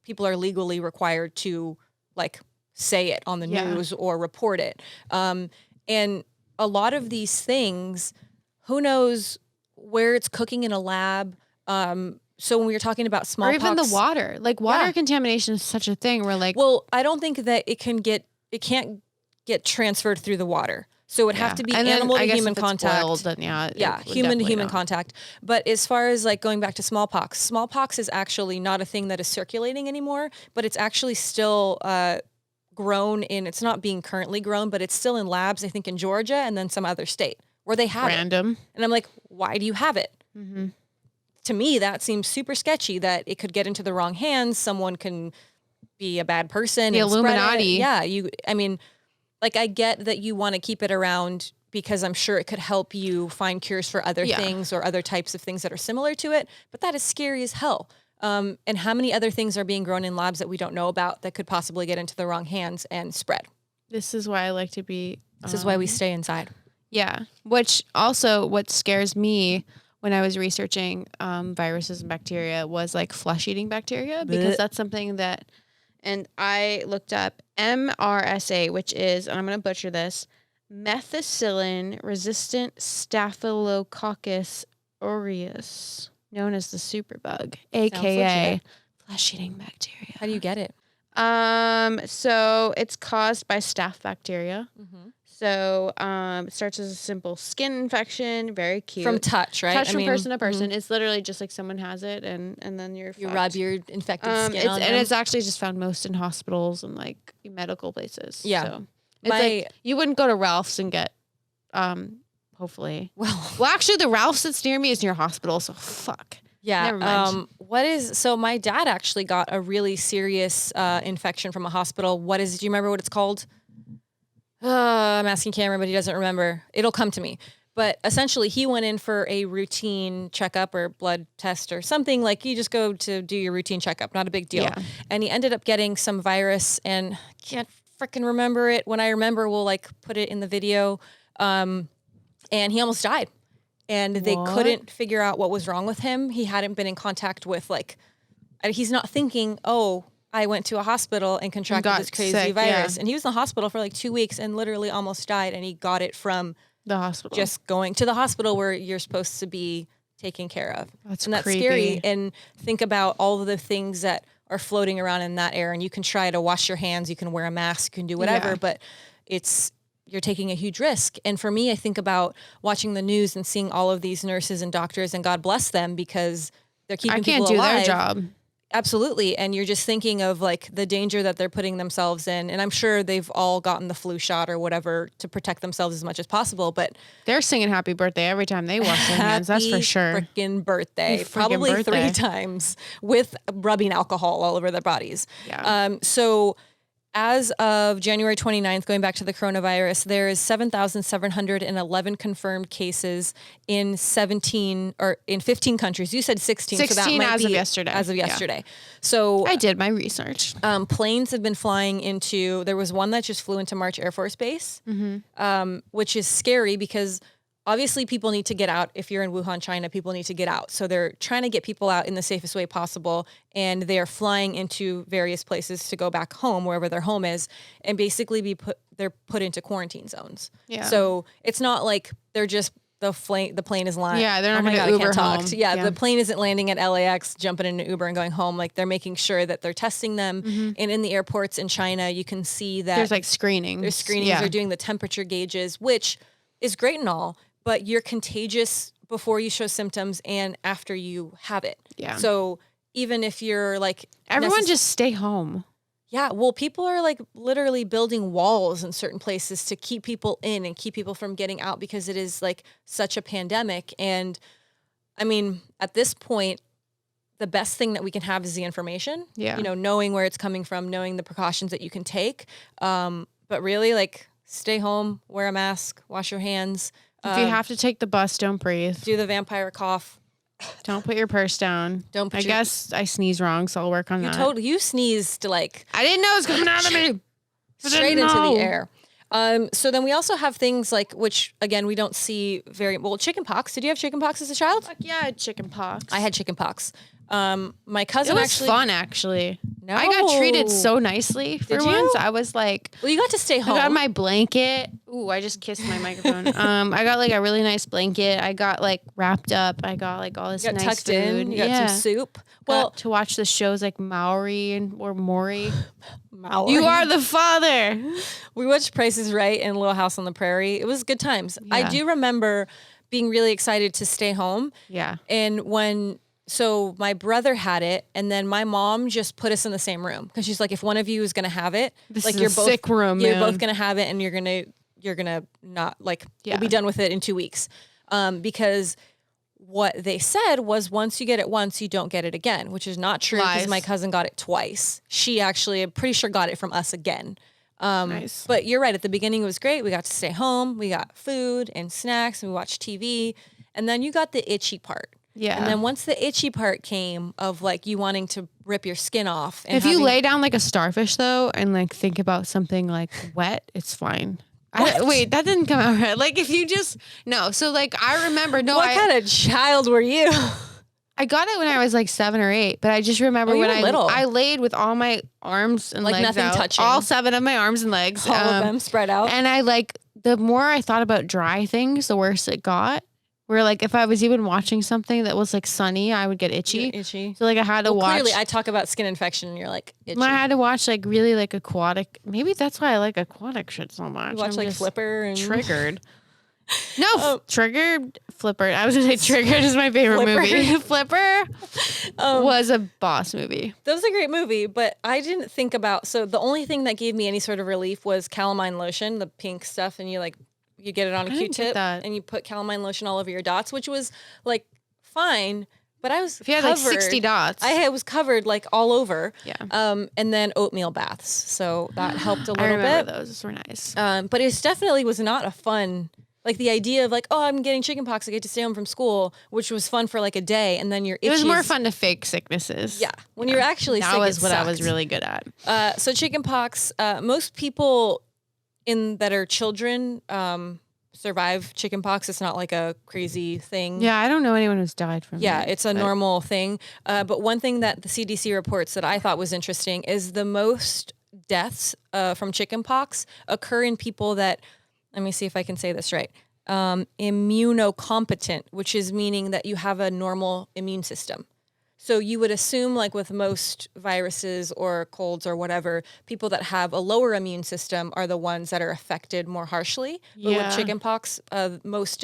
people are legally required to like say it on the news or report it. And a lot of these things, who knows where it's cooking in a lab. So when we were talking about smallpox, or even the water, like water contamination is such a thing where like, well, I don't think that it can't get transferred through the water. So it would have to be animal to human contact. Boiled, then human to human contact. But as far as like going back to smallpox is actually not a thing that is circulating anymore, but it's actually still grown in, it's not being currently grown, but it's still in labs, I think in Georgia and then some other state where they have it. And I'm like, why do you have it? Mm-hmm. To me, that seems super sketchy that it could get into the wrong hands. Someone can be a bad person. The Illuminati. Yeah. Like I get that you want to keep it around because I'm sure it could help you find cures for other things or other types of things that are similar to it. But that is scary as hell. And how many other things are being grown in labs that we don't know about that could possibly get into the wrong hands and spread? This is why I like to be... This is why we stay inside. Yeah. Which also what scares me when I was researching viruses and bacteria was like flesh-eating bacteria, because that's something that... And I looked up MRSA, which is, and I'm going to butcher this, methicillin-resistant Staphylococcus aureus, known as the superbug, aka flesh-eating bacteria. How do you get it? So it's caused by staph bacteria. Mm-hmm. So it starts as a simple skin infection, very cute. From touch, right? Touch from person to person. Mm-hmm. It's literally just like someone has it, and then you rub your infected skin on them. And it's actually just found most in hospitals and like medical places. Yeah. So it's like you wouldn't go to Ralph's and get, hopefully. Well, actually, the Ralph's that's near me is near a hospital, so fuck. Yeah. Never mind. So my dad actually got a really serious infection from a hospital. Do you remember what it's called? I'm asking Cameron, but he doesn't remember. It'll come to me. But essentially, he went in for a routine checkup or blood test or something. Like you just go to do your routine checkup, not a big deal. Yeah. And he ended up getting some virus, and can't freaking remember it. When I remember, we'll like put it in the video. And he almost died. And they couldn't figure out what was wrong with him. He hadn't been in contact with he's not thinking, oh, I went to a hospital and contracted this crazy virus. Yeah. And he was in the hospital for like 2 weeks and literally almost died. And he got it from the hospital, just going to the hospital where you're supposed to be taken care of. That's creepy. Scary. And think about all of the things that are floating around in that air. And you can try to wash your hands. You can wear a mask. You can do whatever. Yeah. But you're taking a huge risk. And for me, I think about watching the news and seeing all of these nurses and doctors, and God bless them because they're keeping people alive. I can't do their job. Absolutely. And you're just thinking of like the danger that they're putting themselves in. And I'm sure they've all gotten the flu shot or whatever to protect themselves as much as possible. But they're singing happy birthday every time they wash their hands. That's for sure. Freaking birthday. Probably 3 times with rubbing alcohol all over their bodies. Yeah. So as of January 29th, going back to the coronavirus, there is 7,711 confirmed cases in 15 countries. You said 16, so that 16 might as be of yesterday. As of Yeah. yesterday. So I did my research. planes have been flying into, there was one that just flew into March Air Force Base, which is scary because obviously people need to get out. If you're in Wuhan, China, people need to get out. So they're trying to get people out in the safest way possible. And they're flying into various places to go back home, wherever their home is, and basically they're put into quarantine zones. Yeah. So it's not like they're just, the plane is lying. Yeah, they're not oh my gonna God, Uber I can't talk. home. Yeah, Yeah. the plane isn't landing at LAX, jumping in an Uber and going home. Like they're making sure that they're testing them. And in the airports in China, you can see that There's like screenings. there's screenings. Yeah. They're doing the temperature gauges, which is great and all, but you're contagious before you show symptoms and after you have it. Yeah. So even if you're like Everyone just stay home. yeah, well, people are like literally building walls in certain places to keep people in and keep people from getting out because it is like such a pandemic. And I mean, at this point, the best thing that we can have is the information. Yeah. You know, knowing where it's coming from, knowing the precautions that you can take. But really, like, stay home, wear a mask, wash your hands. If you have to take the bus, don't breathe. Do the vampire cough. Don't put your purse down. Don't put I your- guess I sneeze wrong, so I'll work on that. You sneezed like I didn't know it was coming out of me. straight into the air. So then we also have things like, which again, we don't see very well, chicken pox. Did you have chicken pox as a child? Fuck yeah, I had chicken pox. I had chicken pox. My It cousin was actually. fun, actually. No. I got treated so nicely for Did you? once. I was like, Well, you got to stay I home. got my blanket. Ooh, I just kissed my microphone. I got like a really nice blanket. I got like wrapped up. I got like all this you got nice tucked food. in. You got yeah. some soup. Well, Well, to watch the shows like Maori or Maury. Maori. You are the father. We watched Price is Right and Little House on the Prairie. It was good times. I Yeah. do remember being really excited to stay home. Yeah. And so my brother had it, and then my mom just put us in the same room because she's like, if one of you is gonna have it, This like is you're a both sick room, you're man. both gonna have it, and you're gonna not like Yeah. you'll be done with it in 2 weeks, because what they said was once you get it once, you don't get it again, which is not true because Lies. my cousin got it twice. She actually, I'm pretty sure, got it from us again. Nice. But you're right. At the beginning, it was great. We got to stay home. We got food and snacks, and we watched TV. And then you got the itchy part. Yeah. And then once the itchy part came of like you wanting to rip your skin off. And If you having- lay down like a starfish though and like think about something like wet, it's fine. Wait, that didn't come out right. Like if you just no, so like I remember what kind of child were you? I got it when I was like 7 or 8, but I just remember Oh, you when were little. I laid with all my arms and Like legs nothing out, touching. all 7 of my arms and legs, All of them spread out. and I like the more I thought about dry things, the worse it got. Where like if I was even watching something that was like sunny, I would get itchy. You're itchy. So like I had to watch. Clearly, I talk about skin infection, and you're like itchy. I had to watch like really like aquatic. Maybe that's why I like aquatic shit so much. You watch I'm like just Flipper and Triggered. No, Triggered, Flipper. I was gonna say Triggered is my favorite Flipper. movie. Flipper was a boss movie. That was a great movie, but I didn't think about. So the only thing that gave me any sort of relief was calamine lotion, the pink stuff, and you get it on a I didn't get Q-tip that. and you put calamine lotion all over your dots, which was like fine, but I was If you had like 60 dots. I was covered like all over. Yeah. And then oatmeal baths, so that helped a I little remember bit. those were nice. But it definitely was not a fun. Like the idea of like, oh, I'm getting chicken pox, I get to stay home from school, which was fun for like a day, and then you're itchy. It was more fun to fake sicknesses. Yeah, when you're actually That sick, was it what I was sucked. really good at. So chicken pox, most people that are children survive chicken pox. It's not like a crazy thing. Yeah, I don't know anyone who's died from Yeah, it. it's a normal thing. But one thing that the CDC reports that I thought was interesting is the most deaths from chicken pox occur in people that, let me see if I can say this right, immunocompetent, which is meaning that you have a normal immune system. So you would assume, like with most viruses or colds or whatever, people that have a lower immune system are the ones that are affected more harshly. But Yeah. with chickenpox, most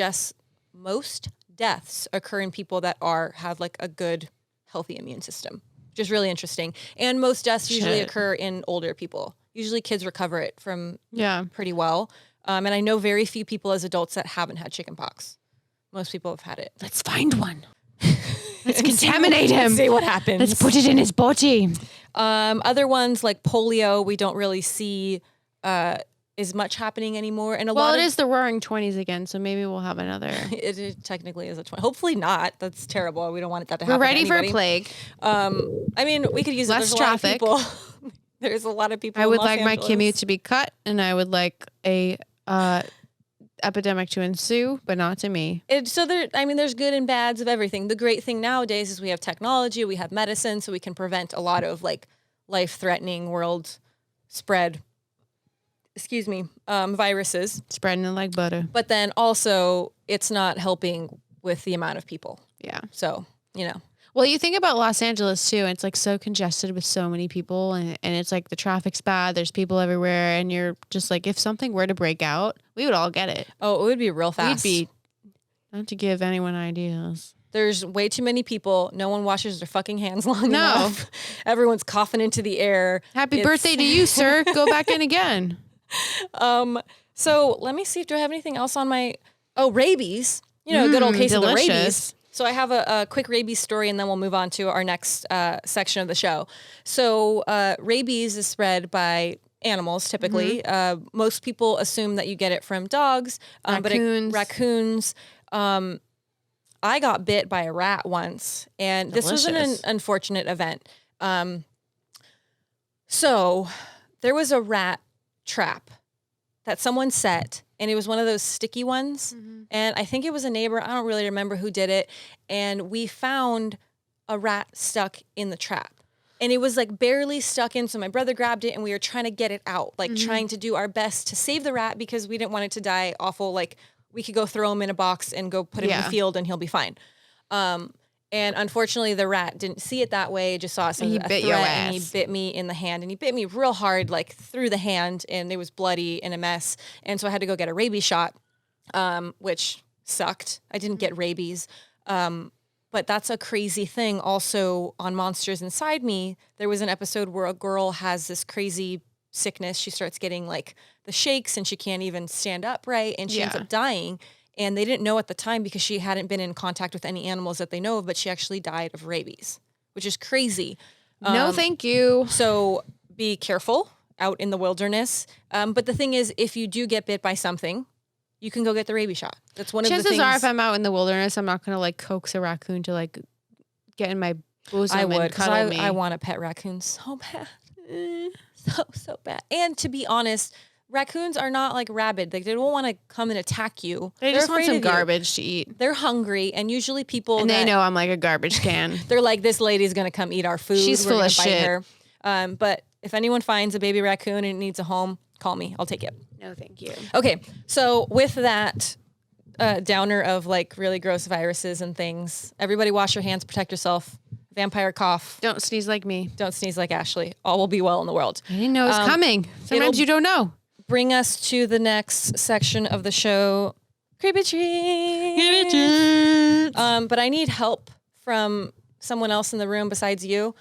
deaths occur in people that have like a good, healthy immune system, which is really interesting. And most deaths usually Shit. occur in older people. Usually kids recover it from Yeah. pretty well. And I know very few people as adults that haven't had chickenpox. Most people have had it. Let's find one. Let's contaminate him. See what happens. Let's put it in his body. Other ones like polio, we don't really see as much happening anymore. And it is the roaring 20s again, so maybe we'll have another. It technically is a 20. Hopefully not. That's terrible. We don't want that to happen. We're ready to for a anybody. plague. I mean, we could use less it. There's traffic. A lot of people. There's a lot of people. I would in Los like my Angeles. commute to be cut, and I would like a epidemic to ensue, but not to me. There's good and bads of everything. The great thing nowadays is we have technology, we have medicine, so we can prevent a lot of like life-threatening world spread. Viruses Spreading it like butter. But then also, it's not helping with the amount of people. Yeah. So Well, you think about Los Angeles too, and it's like so congested with so many people, and it's like the traffic's bad, there's people everywhere, and you're just like, if something were to break out, we would all get it. Oh, it would be real fast. We'd be, not to give anyone ideas. There's way too many people. No one washes their fucking hands long enough. Everyone's coughing into the air. Happy birthday to you, sir. Go back in again. So let me see. Do I have anything else on my... Oh, rabies. Good old case delicious. of the rabies. So I have a quick rabies story, and then we'll move on to our next section of the show. So rabies is spread by animals, typically. Most people assume that you get it from dogs. Raccoons. I got bit by a rat once, and this was an unfortunate event. So there was a rat trap that someone set, and it was one of those sticky ones. And I think it was a neighbor. I don't really remember who did it. And we found a rat stuck in the trap. And it was like barely stuck in. So my brother grabbed it, and we were trying to get it out, like trying to do our best to save the rat because we didn't want it to die awful. Like we could go throw him in a box and go put him in the field and he'll be fine. And unfortunately, the rat didn't see it that way. Just saw us as a threat, and he bit me in the hand, and he bit me real hard, like through the hand, and it was bloody and a mess. And so I had to go get a rabies shot, which sucked. I didn't get rabies, but that's a crazy thing. Also, on Monsters Inside Me, there was an episode where a girl has this crazy sickness. She starts getting like the shakes, and she can't even stand up right, and she ends up dying. And they didn't know at the time because she hadn't been in contact with any animals that they know of, but she actually died of rabies, which is crazy. No, thank you. So be careful out in the wilderness. But the thing is, if you do get bit by something, you can go get the rabies shot. That's one of the things. Chances are, if I'm out in the wilderness, I'm not going to like coax a raccoon to like get in my bosom. I would, and cuddle me. I want a pet raccoon so bad. So bad. And to be honest, raccoons are not like rabid. Like, they don't want to come and attack you. They just want some garbage to eat. They're hungry, and usually people they know I'm like a garbage can. They're like, this lady's gonna come eat our food. She's full of shit. Her. But if anyone finds a baby raccoon and it needs a home, call me. I'll take it. No, thank you. Okay, so with that downer of like really gross viruses and things, everybody wash your hands, protect yourself. Vampire cough. Don't sneeze like me. Don't sneeze like Ashley. All will be well in the world. I didn't know it was coming. Sometimes you don't know. Bring us to the next section of the show. Creepy treats. But I need help from someone else in the room besides you.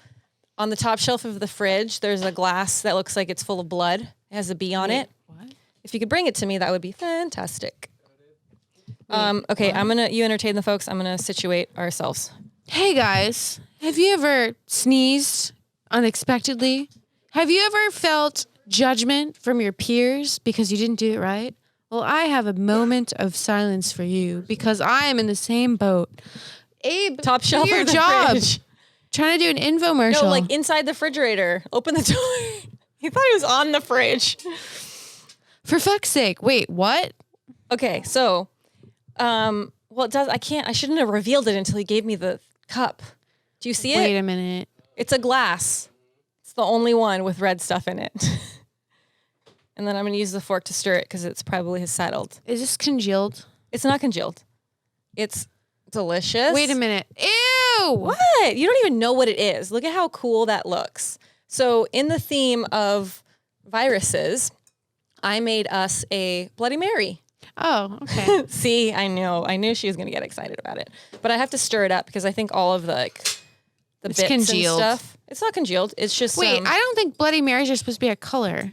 On the top shelf of the fridge, there's a glass that looks like it's full of blood. It has a bee on it. What? If you could bring it to me, that would be fantastic. Okay, you entertain the folks. I'm gonna situate ourselves. Hey guys, have you ever sneezed unexpectedly? Have you ever felt judgment from your peers because you didn't do it right? Well, I have a moment of silence for you because I am in the same boat. Abe, Top shelf do your of the job. fridge. Trying to do an infomercial. No, like inside the refrigerator. Open the door. He thought he was on the fridge. For fuck's sake. Wait, what? Okay, so, well, it does. I shouldn't have revealed it until he gave me the cup. Do you see it? Wait a minute. It's a glass. It's the only one with red stuff in it. And then I'm going to use the fork to stir it because it's probably settled. Is this congealed? It's not congealed. It's delicious. Wait a minute. Ew! What? You don't even know what it is. Look at how cool that looks. So in the theme of viruses, I made us a Bloody Mary. Oh, okay. See, I knew she was going to get excited about it. But I have to stir it up because I think all of the bits congealed. and stuff. It's not congealed. It's just Wait, I don't think Bloody Marys are supposed to be a color.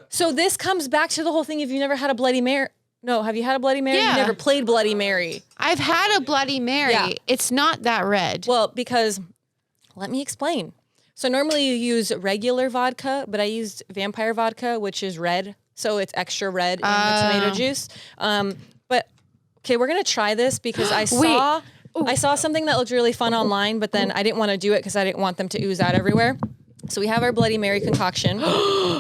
So this comes back to the whole thing. If you've never had a Bloody Mary. No, have you had a Bloody Mary? Yeah. You've never played Bloody Mary. I've had a Bloody Mary. Yeah. It's not that red. Well, because let me explain. So normally you use regular vodka, but I used vampire vodka, which is red. So it's extra red in the tomato juice. But okay, we're going to try this because I saw something that looked really fun online, but then I didn't want to do it because I didn't want them to ooze out everywhere. So we have our Bloody Mary concoction,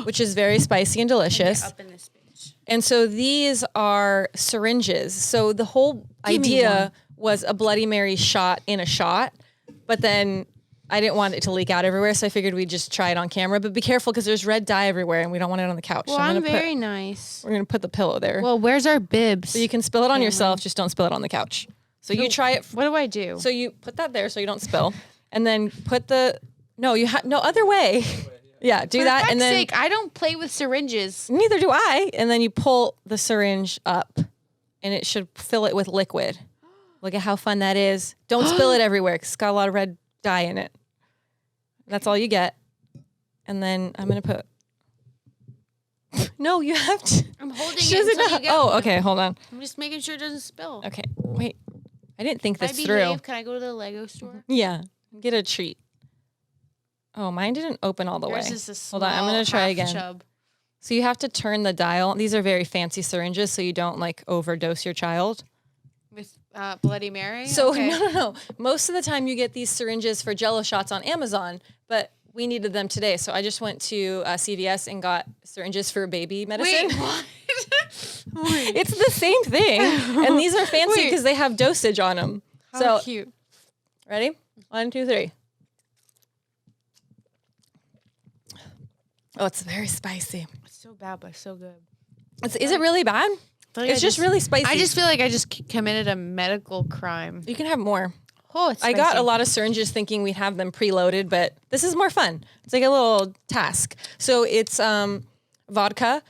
which is very spicy and delicious. Up in this bitch. And so these are syringes. So the whole idea was a Bloody Mary shot in a shot, but then I didn't want it to leak out everywhere, so I figured we'd just try it on camera. But be careful because there's red dye everywhere, and we don't want it on the couch. Well, so I'm very nice. We're gonna put the pillow there. Well, where's our bibs? So you can spill it on yourself, just don't spill it on the couch. So you try it. What do I do? So you put that there so you don't spill, and then put no other way. Yeah, do that, and then sake, I don't play with syringes. neither do I. And then you pull the syringe up, and it should fill it with liquid. Look at how fun that is. Don't spill it everywhere because it's got a lot of red dye in it. That's all you get. And then I'm going to put... No, you have to... I'm holding it until you get Oh, one. okay, hold on. I'm just making sure it doesn't spill. Okay, wait. I didn't think this Can I through. behave? Can I go to the Lego store? Yeah, get a treat. Oh, mine didn't open all the way. Yours is a Hold on, I'm going to try half again. chub. So you have to turn the dial. These are very fancy syringes, so you don't like overdose your child. With Bloody Mary? So Okay. no. Most of the time you get these syringes for Jello shots on Amazon, but we needed them today. So I just went to CVS and got syringes for baby medicine. Wait, what? It's the same thing. And these are fancy because they have dosage on them. How so cute. ready? 1, 2, 3. Oh, it's very spicy. It's so bad, but so good. Is it really bad? It's just really spicy. I just feel like I just committed a medical crime. You can have more. Oh, it's I spicy. got a lot of syringes thinking we'd have them preloaded, but this is more fun. It's like a little task. So it's vodka.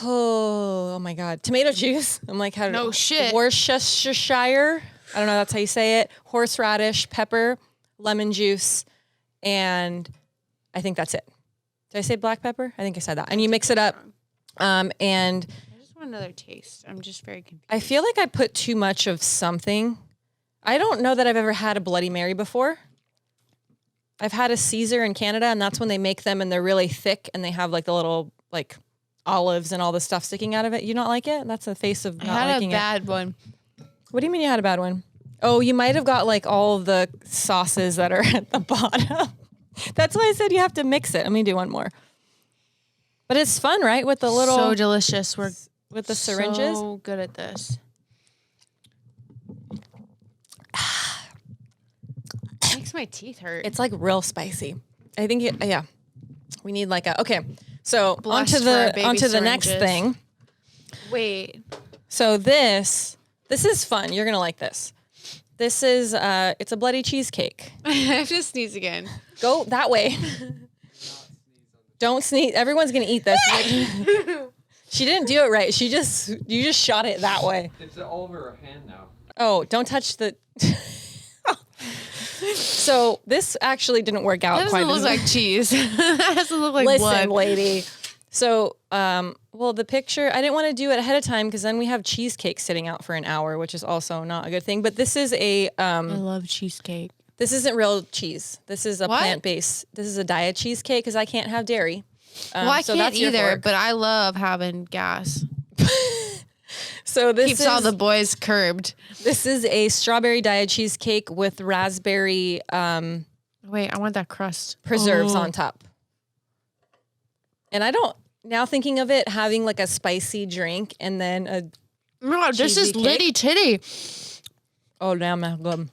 Oh my God. Tomato juice. I'm like, how No shit. Worcestershire. I don't know. That's how you say it. Horseradish, pepper, lemon juice. And I think that's it. Did I say black pepper? I think I said that. And you mix it up. And I just want another taste. I'm just very confused. I feel like I put too much of something. I don't know that I've ever had a Bloody Mary before. I've had a Caesar in Canada, and that's when they make them, and they're really thick, and they have like the little like olives and all the stuff sticking out of it. You don't like it? That's the face of not I had liking a bad one. What do you mean you had a bad one? Oh, you might have got like all of the sauces that are at the bottom. That's why I said you have to mix it. Let me do one more. But it's fun, right? With the little So delicious. We're with the syringes. so good at this. Makes my teeth hurt. It's like real spicy. I think yeah. We need like a okay. So Blessed onto for our baby the next syringes. thing. Wait. So this is fun. You're gonna like this. This is it's a bloody cheesecake. I have to sneeze again. Go that way. Don't sneeze. Everyone's gonna eat this. She didn't do it right. You just shot it that way. It's all over her hand now. Oh, don't touch the. So this actually didn't work out That quite doesn't as look like cheese. That doesn't look like Listen, blood. lady. So, well, the picture, I didn't want to do it ahead of time because then we have cheesecake sitting out for an hour, which is also not a good thing. But this is I love cheesecake. this isn't real cheese. This is a What? plant-based. This is a diet cheesecake because I can't have dairy. Well, I so can't that's your either, fork. but I love having gas. So this Keeps is all the boys curbed. this is a strawberry diet cheesecake with raspberry Wait, I want that crust. preserves Oh. on top. And I don't now thinking of it having like a spicy drink and then a No, this is Cheesy cake? litty titty. oh damn good.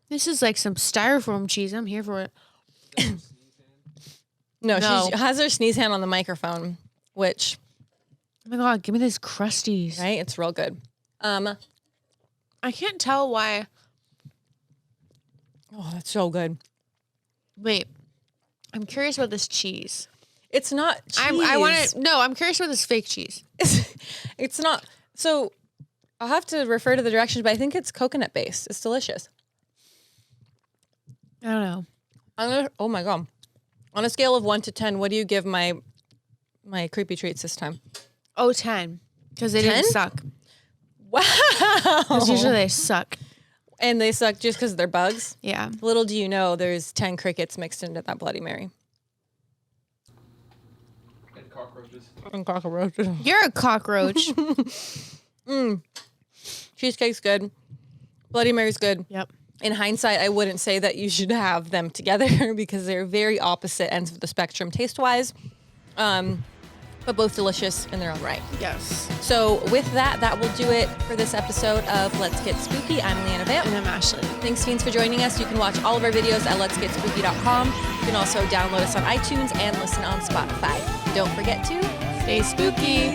This is like some styrofoam cheese. I'm here for it. No, No. she has her sneeze hand on the microphone, which Oh my god, give me these crusties. right, it's real good. I can't tell why. Oh, that's so good. Wait, I'm curious about this cheese. It's not cheese. I want to. No, I'm curious about this fake cheese. It's not. So I'll have to refer to the directions, but I think it's coconut based. It's delicious. I don't know. Oh my god. On a scale of 1 to 10, what do you give my creepy treats this time? Oh, 10. Because they 10? didn't suck. Wow. 'Cause usually they suck. And they suck just because they're bugs. Yeah. Little do you know, there's 10 crickets mixed into that Bloody Mary. And cockroaches. And cockroaches. You're a cockroach. Cheesecake's good. Bloody Mary's good. Yep. In hindsight, I wouldn't say that you should have them together because they're very opposite ends of the spectrum taste-wise. But both delicious in their own right. Yes. So with that will do it for this episode of Let's Get Spooky. I'm Leanna Vamp. And I'm Ashley. Thanks, Fiends, for joining us. You can watch all of our videos at letsgetspooky.com. You can also download us on iTunes and listen on Spotify. Don't forget to Stay spooky.